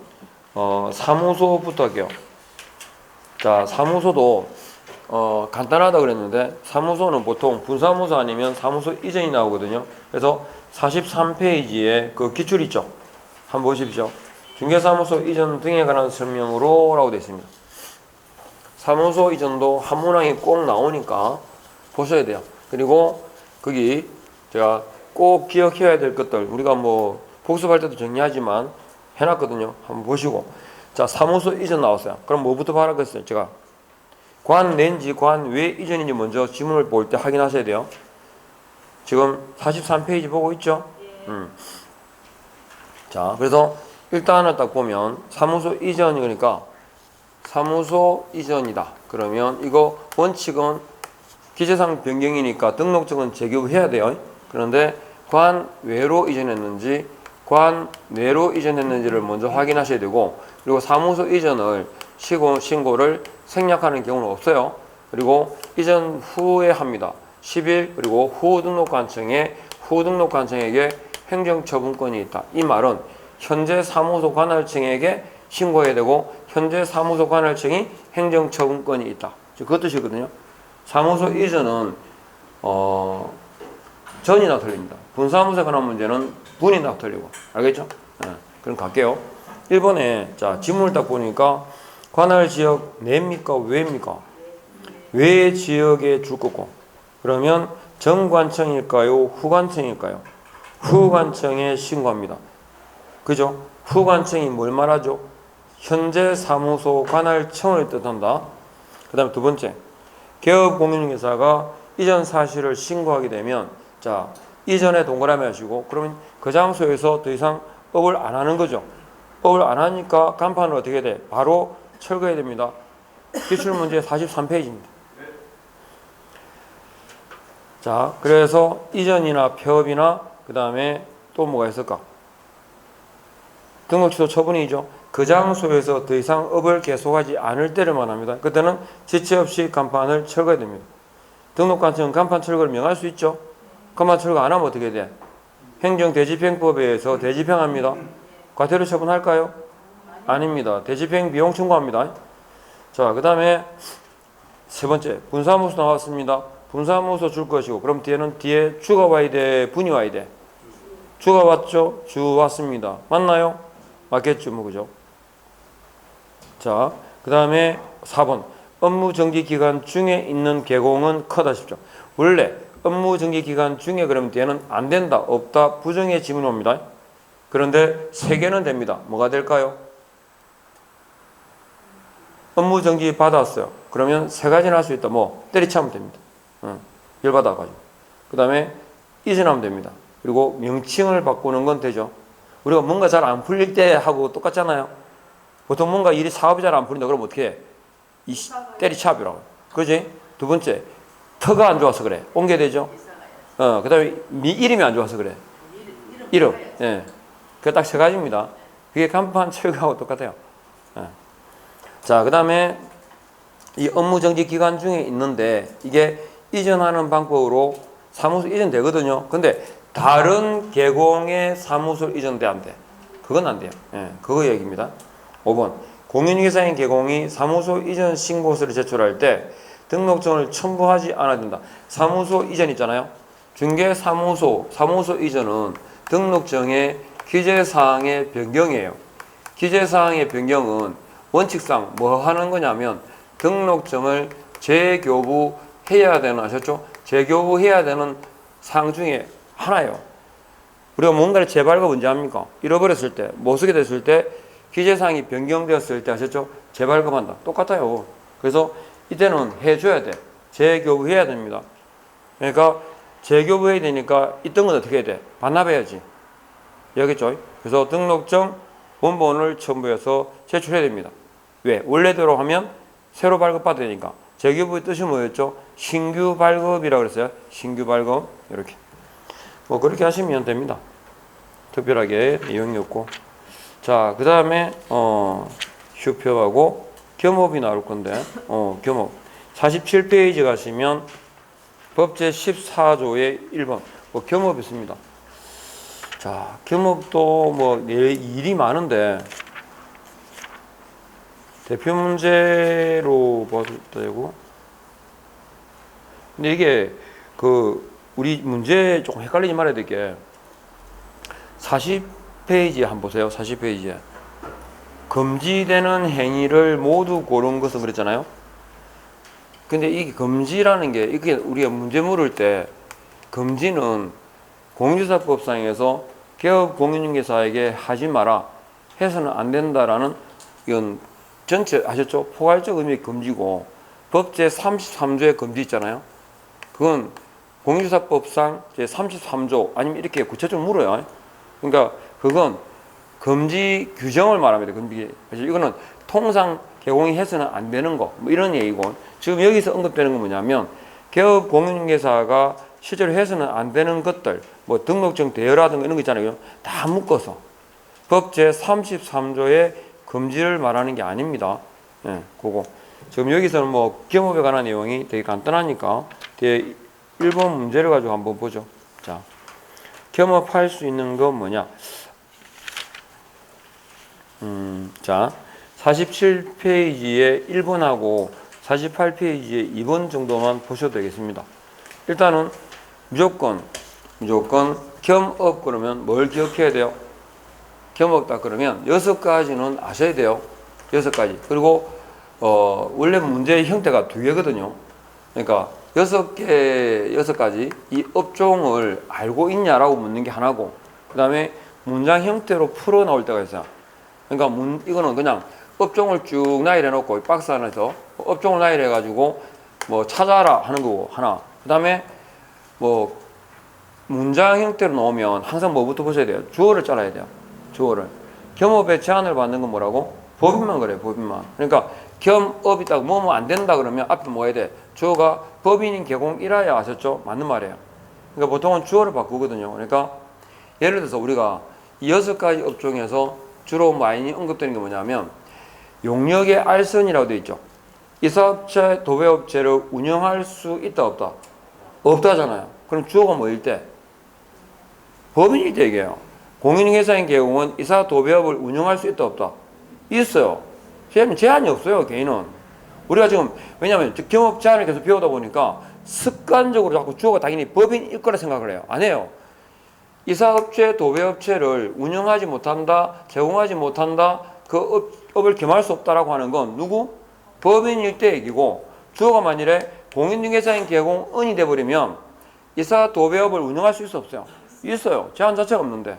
사무소부터 할게요. 자, 사무소도 간단하다 그랬는데 사무소는 보통 분사무소 아니면 사무소 이전이 나오거든요. 그래서 43페이지에 그 기출 있죠. 한번 보십시오. 중개사무소 이전 등에 관한 설명으로 라고 되어 있습니다. 사무소 이전도 한 문항이 꼭 나오니까 보셔야 돼요. 그리고 거기 제가 꼭 기억해야 될 것들 우리가 복습할 때도 정리하지만 해놨거든요. 한번 보시고. 자, 사무소 이전 나왔어요. 그럼 뭐부터 바라겠어요? 제가 관 내인지 관 외 이전인지 먼저 지문을 볼 때 확인하셔야 돼요. 지금 43페이지 보고 있죠? 자, 그래서 일단은 딱 보면 사무소 이전이 그러니까 사무소 이전이다. 그러면 이거 원칙은 기재상 변경이니까 등록증은 재교부해야 돼요. 그런데 관 외로 이전했는지 관 내로 이전했는지를 먼저 확인하셔야 되고, 그리고 사무소 이전을 신고를 생략하는 경우는 없어요. 그리고 이전 후에 합니다. 10일 그리고 후 등록관청에게 행정처분권이 있다. 이 말은 현재 사무소 관할청에게 신고해야 되고 현재 사무소 관할청이 행정처분권이 있다. 그 뜻이거든요. 사무소 이전은 전이나 틀립니다. 분사무소에 관한 문제는 분이나 틀리고. 알겠죠? 네. 그럼 갈게요. 1번에 자 지문을 딱 보니까 관할 지역 내입니까? 외입니까? 외 지역에 줄 거고. 그러면 정관청일까요? 후관청일까요? 후관청에 신고합니다. 그죠? 후관청이 뭘 말하죠? 현재 사무소 관할청을 뜻한다. 그 다음에 두 번째, 개업 공인중개사가 이전 사실을 신고하게 되면, 자, 이전에 동그라미 하시고, 그러면 그 장소에서 더 이상 업을 안 하는 거죠. 업을 안 하니까 간판을 어떻게 돼? 바로 철거해야 됩니다. 기출문제 43페이지입니다. 자, 그래서 이전이나 폐업이나 그 다음에 또 뭐가 있을까? 등록 취소 처분이죠. 그 장소에서 더 이상 업을 계속하지 않을 때를 말합니다. 그때는 지체 없이 간판을 철거해야 됩니다. 등록관청은 간판 철거를 명할 수 있죠. 간판 철거 안 하면 어떻게 돼? 행정대집행법에 의해서 대집행합니다. 과태료 처분할까요? 아닙니다. 대집행 비용 청구합니다. 자, 그 다음에 세 번째, 분사무소 나왔습니다. 분사무소 줄 것이고, 그럼 뒤에 주가 와야 돼, 분이 와야 돼? 주가 왔죠? 주 왔습니다. 맞나요? 맞겠죠, 뭐, 그죠? 자, 그 다음에 4번. 업무 정지 기간 중에 있는 개공은 크다 싶죠. 원래 업무 정지 기간 중에 그러면 뒤에는 안 된다, 없다, 부정의 지문이 옵니다. 그런데 세 개는 됩니다. 뭐가 될까요? 업무 정지 받았어요. 그러면 세 가지는 할 수 있다. 뭐, 때리치면 됩니다. 열받아가지고. 그 다음에 이전하면 됩니다. 그리고 명칭을 바꾸는 건 되죠. 우리가 뭔가 잘 안 풀릴 때 하고 똑같잖아요. 보통 뭔가 일이 사업이 잘 안 풀린다. 그러면 어떻게 해? 때리차비라고. 그지? 두 번째, 터가 안 좋아서 그래. 옮겨야 되죠? 그 다음에 이름이 안 좋아서 그래. 이름. 예. 그게 딱 세 가지입니다. 그게 간판 철거하고 똑같아요. 예. 자, 그 다음에 이 업무 정지 기간 중에 있는데 이게 이전하는 방법으로 사무소 이전 되거든요. 근데 다른 개공의 사무소 이전돼 안 돼? 그건 안 돼요. 예, 그거 얘기입니다. 5번. 공인중개사인 개공이 사무소 이전 신고서를 제출할 때 등록증을 첨부하지 않아야 된다. 사무소 이전 있잖아요. 중개사무소, 사무소 이전은 등록증의 기재사항의 변경이에요. 기재사항의 변경은 원칙상 뭐 하는 거냐면 등록증을 재교부해야 되는, 아셨죠? 재교부해야 되는 사항 중에 하나예요. 우리가 뭔가를 재발급 언제 합니까? 잃어버렸을 때, 못 쓰게 됐을 때, 기재사항이 변경되었을 때, 아셨죠? 재발급한다. 똑같아요. 그래서 이때는 해줘야 돼. 재교부해야 됩니다. 그러니까 재교부해야 되니까 있던 건 어떻게 해야 돼? 반납해야지. 알겠죠? 그래서 등록증 원본을 첨부해서 제출해야 됩니다. 왜? 원래대로 하면 새로 발급받아야 되니까. 재교부의 뜻이 뭐였죠? 신규 발급이라고 그랬어요. 신규 발급. 이렇게. 뭐 그렇게 하시면 됩니다. 특별하게 내용이 없고. 자, 그 다음에 휴표하고 겸업이 나올 건데, 겸업. 47페이지 가시면 법제 14조의 1번. 뭐 겸업이 있습니다. 자, 겸업도 뭐 일이 많은데 대표 문제로 봐도 되고, 근데 이게 우리 문제 조금 헷갈리지 말아야 될 게 40페이지에 한번 보세요. 40페이지에 금지되는 행위를 모두 고른 것은 그랬잖아요. 근데 이 금지라는 게, 이게 우리가 문제 물을 때 금지는 공인중개사법상에서 개업 공인중개사에게 하지 마라, 해서는 안 된다라는, 이건 전체 아셨죠? 포괄적 의미의 금지고, 법제 33조의 금지 있잖아요. 그건 공인중개사법상 제 33조 아니면 이렇게 구체적으로 물어요. 그러니까 그건 금지 규정을 말합니다. 금지. 그래서 이거는 통상 개공이 해서는 안 되는 거, 뭐 이런 얘기고, 지금 여기서 언급되는 건 뭐냐면 개업 공인중개사가 실제로 해서는 안 되는 것들, 뭐 등록증 대여라든가 이런 거 있잖아요. 다 묶어서 법제 33조의 금지를 말하는 게 아닙니다. 예, 그거. 지금 여기서는 뭐 겸업에 관한 내용이 되게 간단하니까 뒤에 1번 문제를 가지고 한번 보죠. 자, 겸업할 수 있는 건 뭐냐? 자, 47페이지에 1번하고 48페이지에 2번 정도만 보셔도 되겠습니다. 일단은 무조건 겸업 그러면 뭘 기억해야 돼요? 겸업다 그러면 6가지는 아셔야 돼요. 6가지. 그리고 원래 문제의 형태가 2개거든요. 그러니까 6가지 이 업종을 알고 있냐라고 묻는 게 하나고, 그 다음에 문장 형태로 풀어 나올 때가 있어요. 그러니까 이거는 그냥 업종을 쭉 나열해 놓고 박스 안에서 업종을 나열해 가지고 뭐 찾아라 하는 거고 하나. 그다음에 뭐 문장 형태로 나오면 항상 뭐부터 보셔야 돼요? 주어를 짜라야 돼요. 주어를. 겸업의 제한을 받는 건 뭐라고? 법인만 그래요. 법인만. 그러니까 겸업이 딱 뭐뭐 안 된다 그러면 앞에 뭐 해야 돼? 주어가 법인인 개공이라야 아셨죠? 맞는 말이에요. 그러니까 보통은 주어를 바꾸거든요. 그러니까 예를 들어서 우리가 이 6가지 업종에서 주로 많이 언급되는 게 뭐냐면 용역의 알선이라고 되어 있죠. 이 사업체, 도배업체를 운영할 수 있다 없다? 없다잖아요. 그럼 주어가 뭐일 때? 법인일 때 얘기해요. 공인회사인 경우는 이사 도배업을 운영할 수 있다 없다? 있어요. 제한이 없어요. 개인은. 우리가 지금 왜냐하면 경업 제한을 계속 배우다 보니까 습관적으로 자꾸 주어가 당연히 법인일 거라 생각을 해요. 안 해요. 이사업체, 도배업체를 운영하지 못한다, 제공하지 못한다, 그 업을 겸할 수 없다라고 하는 건 누구? 법인일 때 얘기고, 주어가 만일에 공인중개사인 개공은이 돼버리면 이사 도배업을 운영할 수 있어 없어요? 있어요. 제한 자체가 없는데.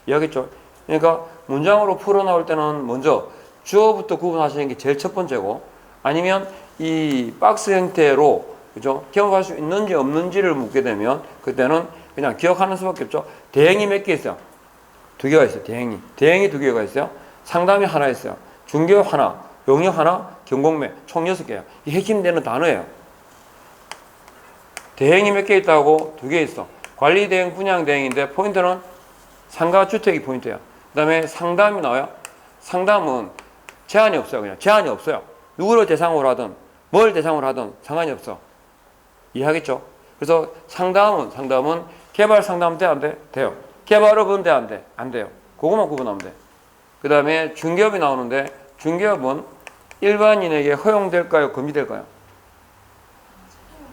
이해하겠죠? 그러니까 문장으로 풀어나올 때는 먼저 주어부터 구분하시는 게 제일 첫 번째고, 아니면 이 박스 형태로 그죠? 경험할 수 있는지 없는지를 묻게 되면 그때는 그냥 기억하는 수밖에 없죠. 대행이 몇 개 있어요? 2개가 있어요. 대행이. 대행이 2개가 있어요. 상담이 하나 있어요. 중개업 하나, 용역 하나, 경공매 총 6개예요. 이 핵심되는 단어예요. 대행이 몇 개 있다고? 2개 있어. 관리대행, 분양대행인데 포인트는 상가 주택이 포인트예요. 그 다음에 상담이 나와요. 상담은 제한이 없어요. 그냥 제한이 없어요. 누구를 대상으로 하든 뭘 대상으로 하든 상관이 없어. 이해하겠죠? 그래서 상담은 개발 상담 돼? 안 돼? 돼요. 개발업은 돼? 안 돼? 안 돼요. 그것만 구분하면 돼. 그 다음에 중개업이 나오는데 중개업은 일반인에게 허용될까요? 금지될까요?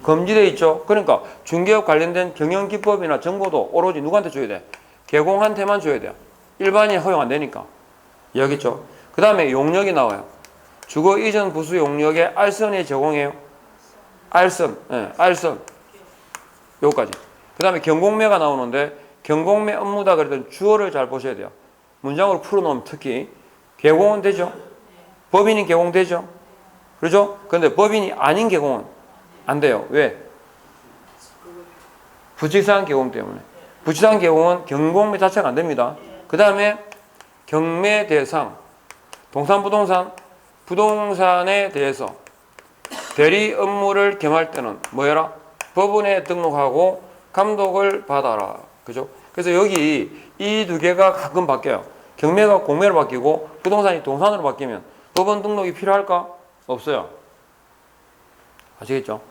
금지돼 있죠. 그러니까 중개업 관련된 경영기법이나 정보도 오로지 누구한테 줘야 돼? 개공한테만 줘야 돼요. 일반인 허용 안 되니까. 이해하겠죠? 그 다음에 용역이 나와요. 주거 이전 부수 용역에 알선이 제공해요. 알선, 예, 알선. 요까지. 그 다음에 경공매가 나오는데 경공매 업무다 그랬더니 주어를 잘 보셔야 돼요. 문장으로 풀어놓으면 특히 개공은 되죠. 법인인 개공 되죠. 그렇죠? 근데 법인이 아닌 개공은 안 돼요. 왜? 부칙상 개공 때문에. 부칙상 개공은 경공매 자체가 안 됩니다. 그 다음에 경매 대상, 부동산에 대해서 대리 업무를 겸할 때는 뭐해라? 법원에 등록하고 감독을 받아라. 그죠? 그래서 여기 이 2개가 가끔 바뀌어요. 경매가 공매로 바뀌고 부동산이 동산으로 바뀌면 법원 등록이 필요할까? 없어요. 아시겠죠?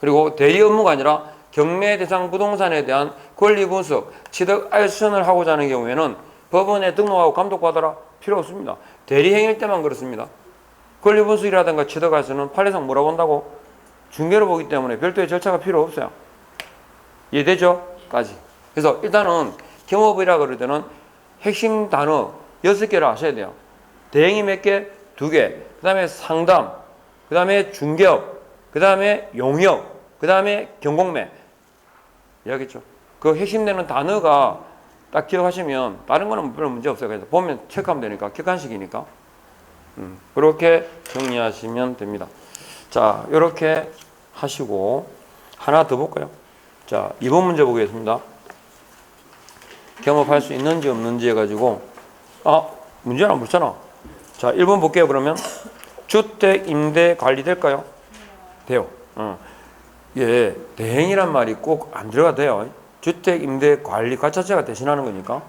그리고 대리 업무가 아니라 경매 대상 부동산에 대한 권리 분석, 취득 알선을 하고자 하는 경우에는 법원에 등록하고 감독받아라? 필요 없습니다. 대리 행위일 때만 그렇습니다. 권리 분석이라든가 취득 알선은 판례상 뭐라고 한다고? 중개로 보기 때문에 별도의 절차가 필요 없어요. 이해되죠? 까지. 그래서 일단은 경업이라 그럴 때는 핵심 단어 6개를 아셔야 돼요. 대행이 몇 개? 2개. 그 다음에 상담, 그 다음에 중개업, 그 다음에 용역, 그 다음에 경공매. 이해하겠죠? 그 핵심되는 단어가 딱 기억하시면 다른 거는 별로 문제 없어요. 그래서 보면 체크하면 되니까, 객관식이니까. 그렇게 정리하시면 됩니다. 자, 이렇게 하시고 하나 더 볼까요? 자, 2번 문제 보겠습니다. 경험할 수 있는지 없는지 해가지고 문제는 안 붙잖아. 자, 1번 볼게요. 그러면 주택 임대 관리 될까요? 돼요. 예, 대행이란 말이 꼭 안 들어가도 돼요. 주택 임대 관리 가 자체가 대신하는 거니까.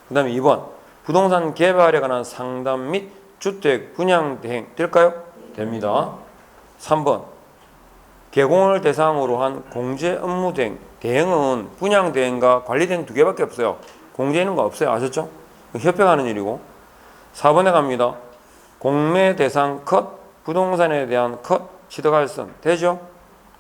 그 다음에 2번 부동산 개발에 관한 상담 및 주택 분양 대행 될까요? 됩니다. 3번 개공을 대상으로 한 공제 업무 대행. 대행은 분양 대행과 관리 대행 2개밖에 없어요. 공제 있는 거 없어요. 아셨죠? 협회가 하는 일이고. 4번에 갑니다. 공매 대상 컷, 부동산에 대한 컷, 취득할선 되죠?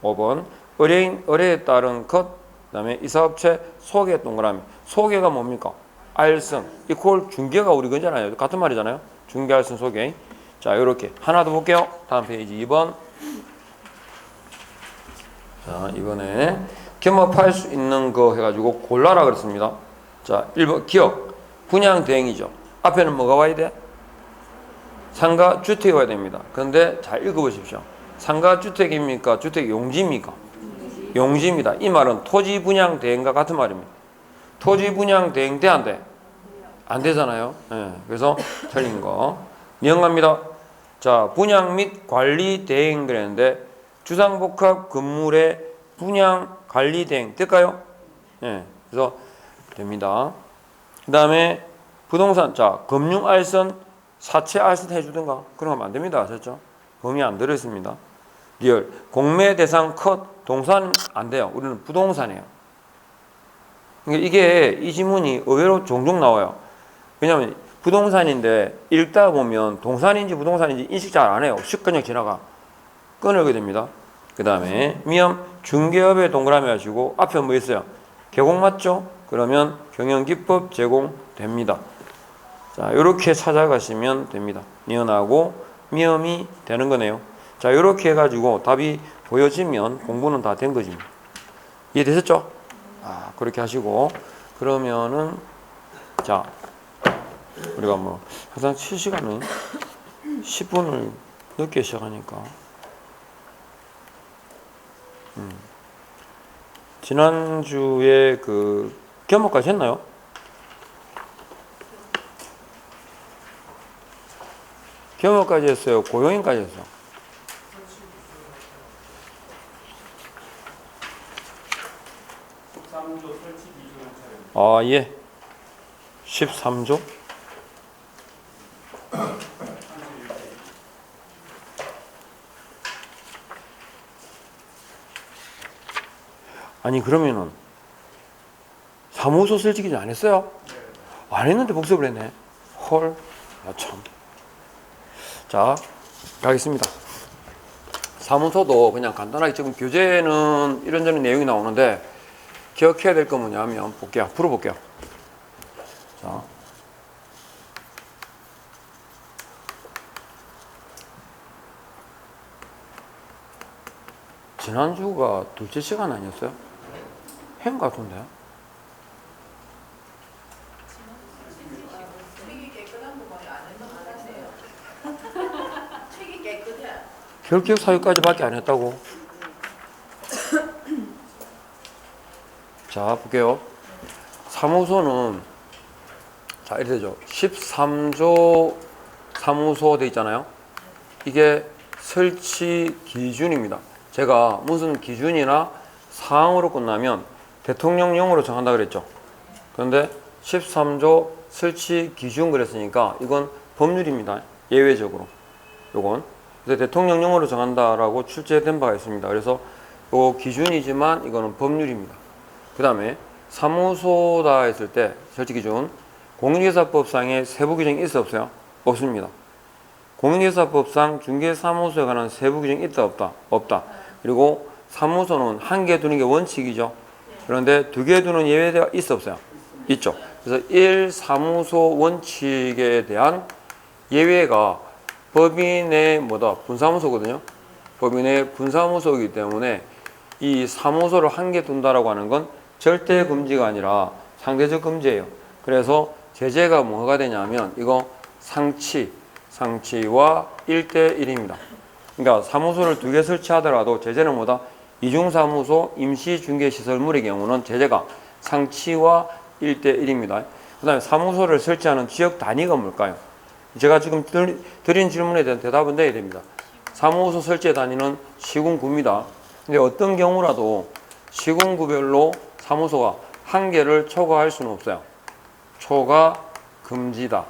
5번 의뢰에 따른 컷, 그 다음에 이사업체 소개 동그라미. 소개가 뭡니까? 알선 이퀄 중개가 우리 거잖아요. 같은 말이잖아요. 중개 알선 소개. 자, 이렇게 하나 더 볼게요. 다음 페이지 2번. 자, 이번에 겸업할 수 있는 거 해가지고 골라라 그랬습니다. 자, 1번 기업 분양 대행이죠. 앞에는 뭐가 와야 돼? 상가 주택이 와야 됩니다. 그런데 잘 읽어보십시오. 상가 주택입니까? 주택 용지입니까? 용지입니다. 이 말은 토지 분양 대행과 같은 말입니다. 토지 분양 대행 돼 안 돼? 안 되잖아요. 네, 그래서 틀린 거. 명합니다. 자, 분양 및 관리 대행 그랬는데 주상복합 건물의 분양 관리 대행 될까요? 네, 그래서 됩니다. 그 다음에 부동산, 자, 금융 알선, 사채 알선 해주든가 그런 거 하면 안 됩니다. 아셨죠? 범위 안 들어있습니다. 리얼, 공매 대상 컷, 동산 안 돼요. 우리는 부동산이에요. 그러니까 이게 이 지문이 의외로 종종 나와요. 왜냐하면 부동산인데 읽다 보면 동산인지 부동산인지 인식 잘 안 해요. 슉 그냥 지나가. 끊어게 됩니다. 그 다음에 미음 중개업에 동그라미 하시고 앞에 뭐 있어요? 개공 맞죠? 그러면 경영기법 제공됩니다. 자, 이렇게 찾아가시면 됩니다. 니은하고 미음이 되는 거네요. 자, 이렇게 해가지고 답이 보여지면 공부는 다 된 거지. 이해되셨죠? 아, 그렇게 하시고 그러면은 자, 우리가 뭐 항상 실시간은 10분을 늦게 시작하니까 지난주에 그 겸업까지 했나요? 겸업까지 했어요? 고용인까지 했어요? 아, 예. 13조? 아니, 그러면은 사무소 설치기 안 했어요? 안 했는데 복습을 했네. 헐, 아, 참. 자, 가겠습니다. 사무소도 그냥 간단하게 지금 교재는 이런저런 내용이 나오는데 기억해야 될 건 뭐냐면 볼게요. 풀어볼게요. 자, 지난주가 둘째 시간 아니었어요? 행 같은데? 책이 깨끗한 부분이 안 했는 하나세요. 책이 깨끗해. 결격 사유까지밖에 안 했다고? 자, 볼게요. 사무소는 자, 이렇게 되죠. 13조 사무소 돼 있잖아요. 이게 설치 기준입니다. 제가 무슨 기준이나 사항으로 끝나면 대통령령으로 정한다 그랬죠. 그런데 13조 설치 기준 그랬으니까 이건 법률입니다. 예외적으로. 요건. 그래서 대통령령으로 정한다라고 출제된 바가 있습니다. 그래서 요 기준이지만 이거는 법률입니다. 그 다음에 사무소다 했을 때 설치 기준 공인중개사법상의 세부 규정이 있어 없어요? 없습니다. 공인중개사법상 중개사무소에 관한 세부 규정이 있다 없다? 없다. 그리고 사무소는 한 개 두는 게 원칙이죠. 그런데 두 개 두는 예외가 있어 없어요? 있죠. 그래서 1사무소 원칙에 대한 예외가 법인의 뭐다? 분사무소거든요. 법인의 분사무소이기 때문에 이 사무소를 한 개 둔다라고 하는 건 절대 금지가 아니라 상대적 금지예요. 그래서 제재가 뭐가 되냐면 이거 상치와 1대1입니다. 그러니까 사무소를 두 개 설치하더라도 제재는 뭐다? 이중사무소 임시중개시설물의 경우는 제재가 상치와 1대1입니다. 그 다음에 사무소를 설치하는 지역 단위가 뭘까요? 제가 지금 드린 질문에 대한 대답은 내야 됩니다. 사무소 설치 단위는 시군구입니다. 근데 어떤 경우라도 시군구별로 사무소가 한 개를 초과할 수는 없어요. 초과 금지다.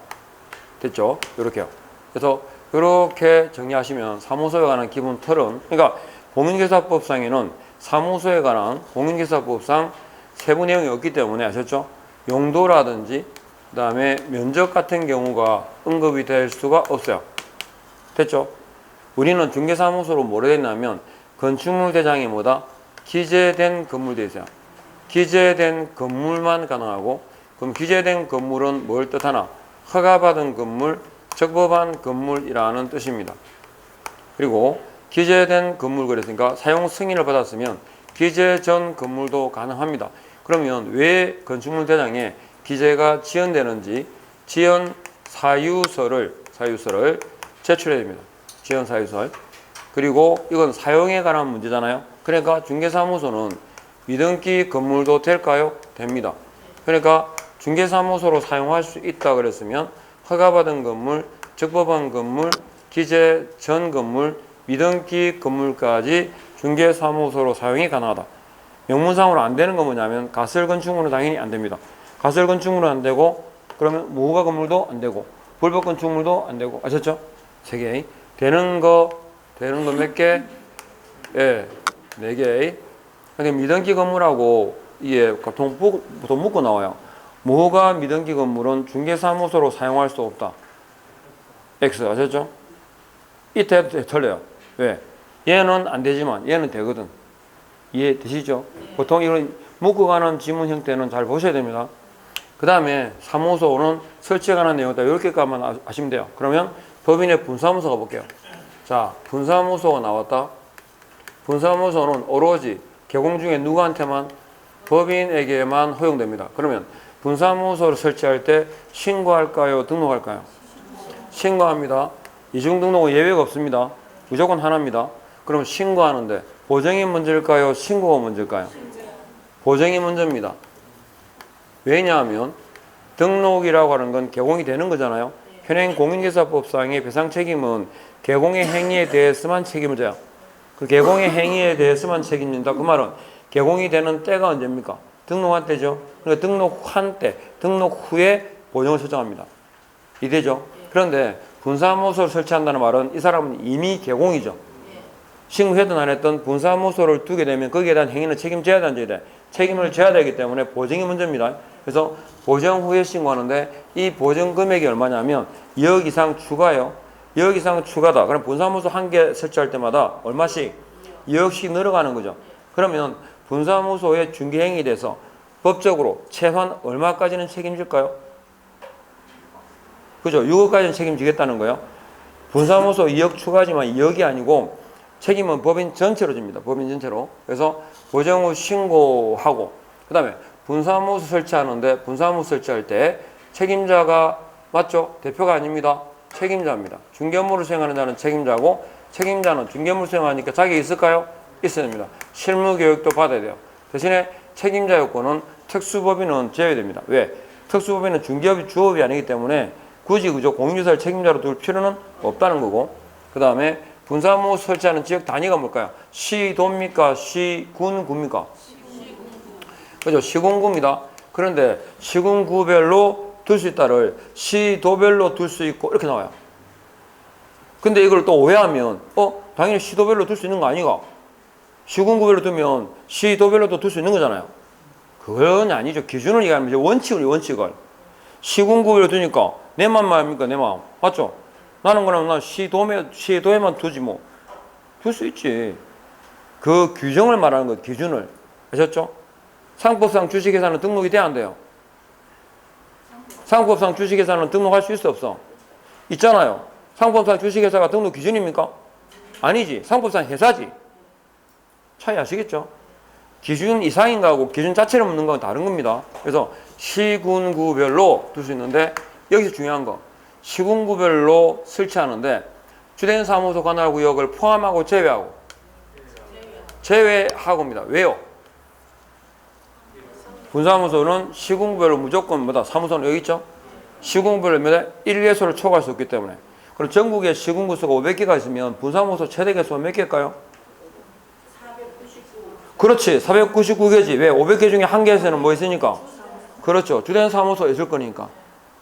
됐죠? 이렇게요. 그래서 이렇게 정리하시면 사무소에 관한 기본 틀은, 그러니까 공인중개사법상에는 사무소에 관한 공인중개사법상 세부 내용이 없기 때문에 아셨죠? 용도라든지 그 다음에 면적 같은 경우가 언급이 될 수가 없어요. 됐죠? 우리는 중개사무소로 뭐로 됐냐면 건축물 대장이 뭐다? 기재된 건물 돼 있어요. 기재된 건물만 가능하고, 그럼 기재된 건물은 뭘 뜻하나? 허가받은 건물, 적법한 건물이라는 뜻입니다. 그리고 기재된 건물 그랬으니까 사용 승인을 받았으면 기재 전 건물도 가능합니다. 그러면 왜 건축물 대장에 기재가 지연되는지 지연 사유서를 제출해야 됩니다. 지연사유서를. 그리고 이건 사용에 관한 문제잖아요. 그러니까 중개사무소는 미등기 건물도 될까요? 됩니다. 그러니까 중개사무소로 사용할 수 있다 그랬으면 허가받은 건물, 적법한 건물, 기재 전 건물, 미등기 건물까지 중개사무소로 사용이 가능하다. 명문상으로 안 되는 건 뭐냐면 가설건축물은 당연히 안 됩니다. 가설건축물은 안 되고 그러면 무허가 건물도 안 되고 불법 건축물도 안 되고 아셨죠? 3개. 되는 거 몇 개? 예, 4개. 근데 미등기 건물하고 이게 돈 묶고 나와요. 무허가 미등기 건물은 중개사무소로 사용할 수 없다. X 아셨죠? 이때 틀려요. 왜? 얘는 안 되지만 얘는 되거든. 이해되시죠? 보통 이런 묶어가는 지문 형태는 잘 보셔야 됩니다. 그 다음에 사무소는 설치에 관한 내용이다. 이렇게까지만 아시면 돼요. 그러면 법인의 분사무소 가볼게요. 자, 분사무소가 나왔다. 분사무소는 오로지 개공 중에 누구한테만? 법인에게만 허용됩니다. 그러면 분사무소를 설치할 때 신고할까요? 등록할까요? 신고합니다. 이중등록은 예외가 없습니다. 무조건 하나입니다. 그럼 신고하는데 보정이 먼저일까요? 신고가 먼저일까요? 보정이 먼저입니다. 왜냐하면 등록이라고 하는 건 개공이 되는 거잖아요. 현행 공인중개사법상의 배상 책임은 개공의 행위에 대해서만 책임을 져요. 그 개공의 행위에 대해서만 책임진다. 그 말은 개공이 되는 때가 언제입니까? 등록한 때죠. 그러니까 등록한 때, 등록 후에 보정을 설정합니다. 이해되죠? 그런데 분사무소를 설치한다는 말은 이 사람은 이미 개공이죠. 신고했든 안 했든 분사무소를 두게 되면 거기에 대한 행위는 책임져야 돼. 책임을 져야 되기 때문에 보정이 먼저입니다. 그래서 보정 후에 신고하는데 이 보정 금액이 얼마냐면 2억 이상 추가요. 2억 이상 추가다. 그럼 분사무소 한 개 설치할 때마다 얼마씩? 2억씩 늘어가는 거죠. 그러면 분사무소의 중개행위에 대해서 법적으로 최소한 얼마까지는 책임질까요? 그죠? 6억까지는 책임지겠다는 거예요. 분사무소 2억 추가지만 2억이 아니고 책임은 법인 전체로 집니다. 법인 전체로. 그래서 보정 후 신고하고 그 다음에 분사무소 설치하는데 분사무소 설치할 때 책임자가 맞죠? 대표가 아닙니다. 책임자입니다. 중개업무를 수행하는 자는 책임자고 책임자는 중개업무를 수행하니까 자격이 있을까요? 있어야 됩니다. 실무교육도 받아야 돼요. 대신에 책임자 요건은 특수법인은 제외됩니다. 왜? 특수법인은 중개업이 주업이 아니기 때문에 굳이 그저 공인중개사를 책임자로 둘 필요는 없다는 거고 그 다음에 분사무소 설치하는 지역 단위가 뭘까요? 시도입니까? 시군구입니까? 그죠? 시군구입니다. 그런데 시군구별로 둘 수 있다를 시도별로 둘 수 있고 이렇게 나와요. 근데 이걸 또 오해하면 당연히 시도별로 둘 수 있는 거 아니가? 시군구별로 두면 시도별로도 둘 수 있는 거잖아요. 그건 아니죠. 기준을 얘기하면 이제 원칙을. 시군구별로 두니까 내 맘만 합니까? 내 마음. 맞죠? 나는 그럼 나 시도에만 두지 뭐. 둘 수 있지. 그 규정을 말하는 거 기준을. 아셨죠? 상법상 주식회사는 등록이 돼야 안 돼요. 상법상 주식회사는 등록할 수 있어 없어? 있잖아요. 상법상 주식회사가 등록 기준입니까? 아니지. 상법상 회사지. 차이 아시겠죠? 기준 이상인 거하고 기준 자체를 묻는 건 다른 겁니다. 그래서 시군구별로 둘 수 있는데 여기서 중요한 거 시군구별로 설치하는데 주된 사무소 관할 구역을 포함하고 제외하고입니다. 왜요? 분사무소는 시군구별로 무조건 뭐다? 사무소는 여기 있죠? 시군구별로 몇 회? 1개소를 초과할 수 없기 때문에. 그럼 전국에 시군구소가 500개가 있으면 분사무소 최대 개수가 몇 개일까요? 499. 그렇지. 499개지. 왜? 500개 중에 한 개에서는 뭐 있으니까? 그렇죠. 주된 사무소 있을 거니까.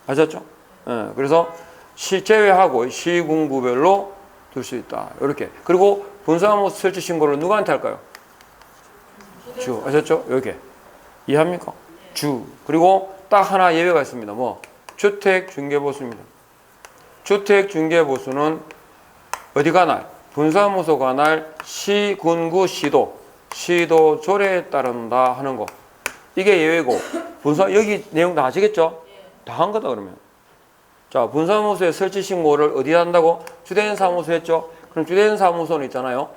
아셨죠? 예, 그래서 제외하고 시군구별로 둘 수 있다. 이렇게. 그리고 분사무소 설치 신고를 누구한테 할까요? 주. 아셨죠? 이렇게. 이해합니까? 주. 그리고 딱 하나 예외가 있습니다. 뭐? 주택중개보수입니다. 주택중개보수는 어디 관할? 분사무소 관할 시군구 시도 조례에 따른다 하는 거. 이게 예외고 여기 내용 다 아시겠죠? 다 한 거다 그러면. 자, 분사무소에 설치 신고를 어디에 한다고? 주된 사무소 했죠? 그럼 주된 사무소는 있잖아요.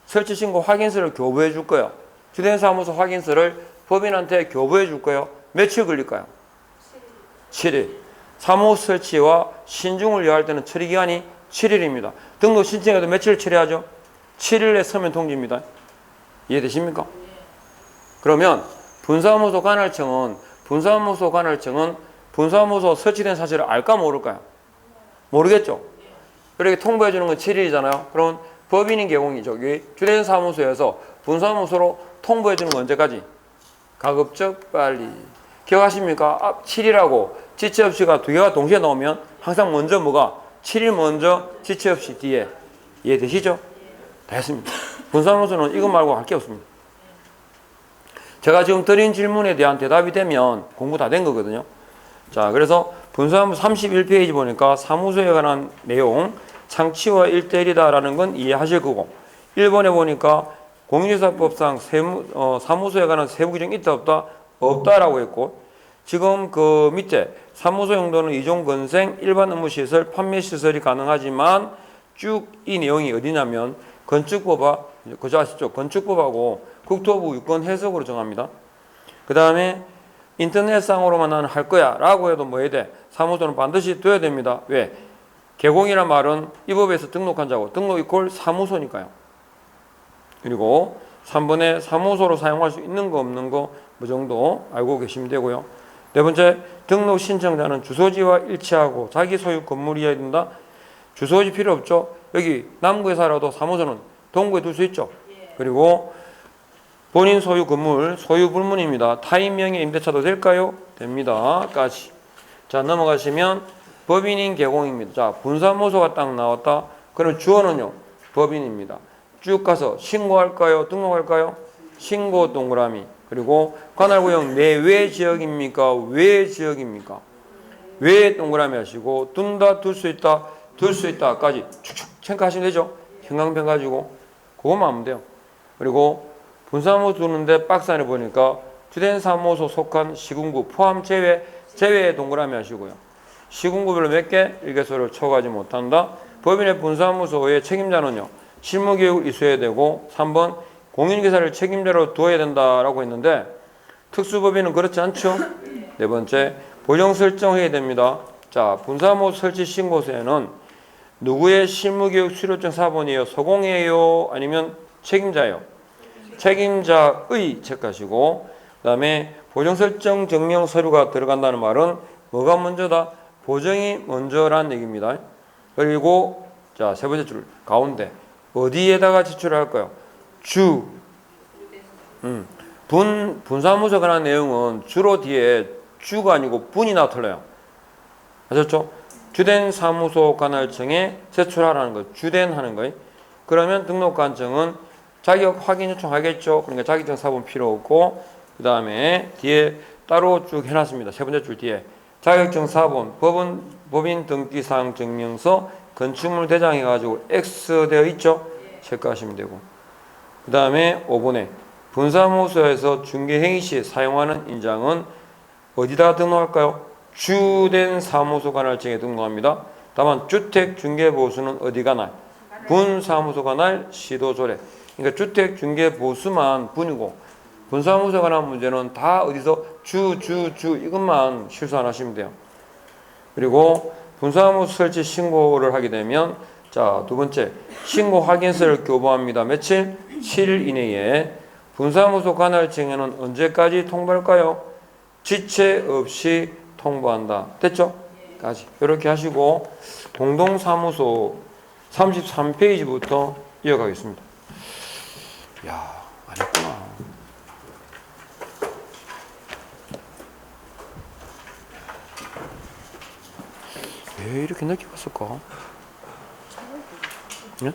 설치 신고 확인서를 교부해 줄 거예요. 주된 사무소 확인서를 법인한테 교부해 줄 거예요. 며칠 걸릴까요? 7일. 사무소 설치와 신중을 요할 때는 처리 기간이 7일입니다. 등록 신청해도 며칠 처리하죠? 7일에 서면 통지입니다. 이해되십니까? 그러면 분사무소 관할청은 분사무소 설치된 사실을 알까 모를까요? 모르겠죠? 이렇게 통보해 주는 건 7일이잖아요. 그럼 법인인 개공이죠. 주된 사무소에서 분사무소로 통보해 주는 건 언제까지? 가급적 빨리. 기억하십니까? 7일하고 지체 없이가 두 개가 동시에 나오면 항상 먼저 뭐가? 7일 먼저 지체 없이 뒤에. 이해되시죠? 됐습니다. 분사무소는 이것 말고 할 게 없습니다. 제가 지금 드린 질문에 대한 대답이 되면 공부 다 된 거거든요. 자, 그래서 분사무소 31페이지 보니까 사무소에 관한 내용, 창치와 1대1이다라는 건 이해하실 거고, 1번에 보니까 공인중개사법상 사무소에 관한 세부 규정이 있다 없다? 없다라고 했고, 지금 그 밑에 사무소 용도는 이종 건생, 일반 업무시설, 판매시설이 가능하지만 쭉 이 내용이 어디냐면 그죠 아시죠? 건축법하고 국토부 유권 해석으로 정합니다. 그 다음에 인터넷상으로만 할 거야 라고 해도 뭐 해야 돼? 사무소는 반드시 둬야 됩니다. 왜? 개공이란 말은 이 법에서 등록한 자고 등록 이꼴 사무소니까요. 그리고 3번에 사무소로 사용할 수 있는 거 없는 거 뭐 정도 알고 계시면 되고요. 네 번째, 등록 신청자는 주소지와 일치하고 자기 소유 건물이어야 된다. 주소지 필요 없죠. 여기 남구에 살아도 사무소는 동구에 둘 수 있죠. 그리고 본인 소유 건물, 소유 불문입니다. 타인 명의 임대차도 될까요? 됩니다. 까지. 자, 넘어가시면 법인인 개공입니다. 자, 분사무소가 딱 나왔다. 그럼 주어는요, 법인입니다. 쭉 가서 신고할까요? 등록할까요? 신고 동그라미. 그리고 관할구역 내외 지역입니까? 외 지역입니까? 외 동그라미 하시고 둔다, 둘 수 있다, 둘 수 있다까지 축축 체크하시면 되죠. 형광펜 가지고 그것만 하면 돼요. 그리고 분사무소 두는데 박스 안에 보니까 주된 사무소 속한 시군구 포함 제외 동그라미 하시고요. 시군구별로 몇 개? 일개소를 초과하지 못한다. 법인의 분사무소의 책임자는요, 실무교육을 이수해야 되고, 3번 공인중개사를 책임자로 두어야 된다라고 했는데 특수법인은 그렇지 않죠? 네 번째, 보정 설정해야 됩니다. 자, 분사무소 설치 신고서에는 누구의 실무교육 수료증 사본이에요? 소공이에요? 아니면 책임자예요? 책임자의 체크하시고, 그 다음에 보정 설정 증명 서류가 들어간다는 말은 뭐가 먼저다? 보정이 먼저란 얘기입니다. 그리고 자, 세 번째 줄 가운데 어디에다가 제출할까요? 분사무소 관한 내용은 주로 뒤에 주가 아니고 분이 틀려요. 아셨죠? 주된 사무소 관할청에 제출하라는 거, 주된 하는 거예요. 그러면 등록관청은 자격 확인 요청하겠죠. 그러니까 자격증 사본 필요 없고, 그 다음에 뒤에 따로 쭉 해놨습니다. 세 번째 줄 뒤에 자격증 사본, 법인 등기사항 증명서, 건축물 대장 해가지고 X 되어 있죠. 체크하시면 되고, 그 다음에 5번에 분사무소에서 중개행위 시 사용하는 인장은 어디다 등록할까요? 주된 사무소 관할청에 등록합니다. 다만 주택중개보수는 어디 관할? 분사무소 관할 시도조례. 그러니까 주택중개보수만 분이고 분사무소 관한 문제는 다 어디서 주 이것만 실수 안 하시면 돼요. 그리고 분사무소 설치 신고를 하게 되면 자, 두 번째, 신고 확인서를 교부합니다. 며칠? 7일 이내에. 분사무소 관할청에는 언제까지 통보할까요? 지체 없이 통보한다. 됐죠? 까지. 이렇게 하시고 공동사무소 33페이지부터 이어가겠습니다. 야, 안 했구나. 왜 이렇게 늦게 갔을까? 네?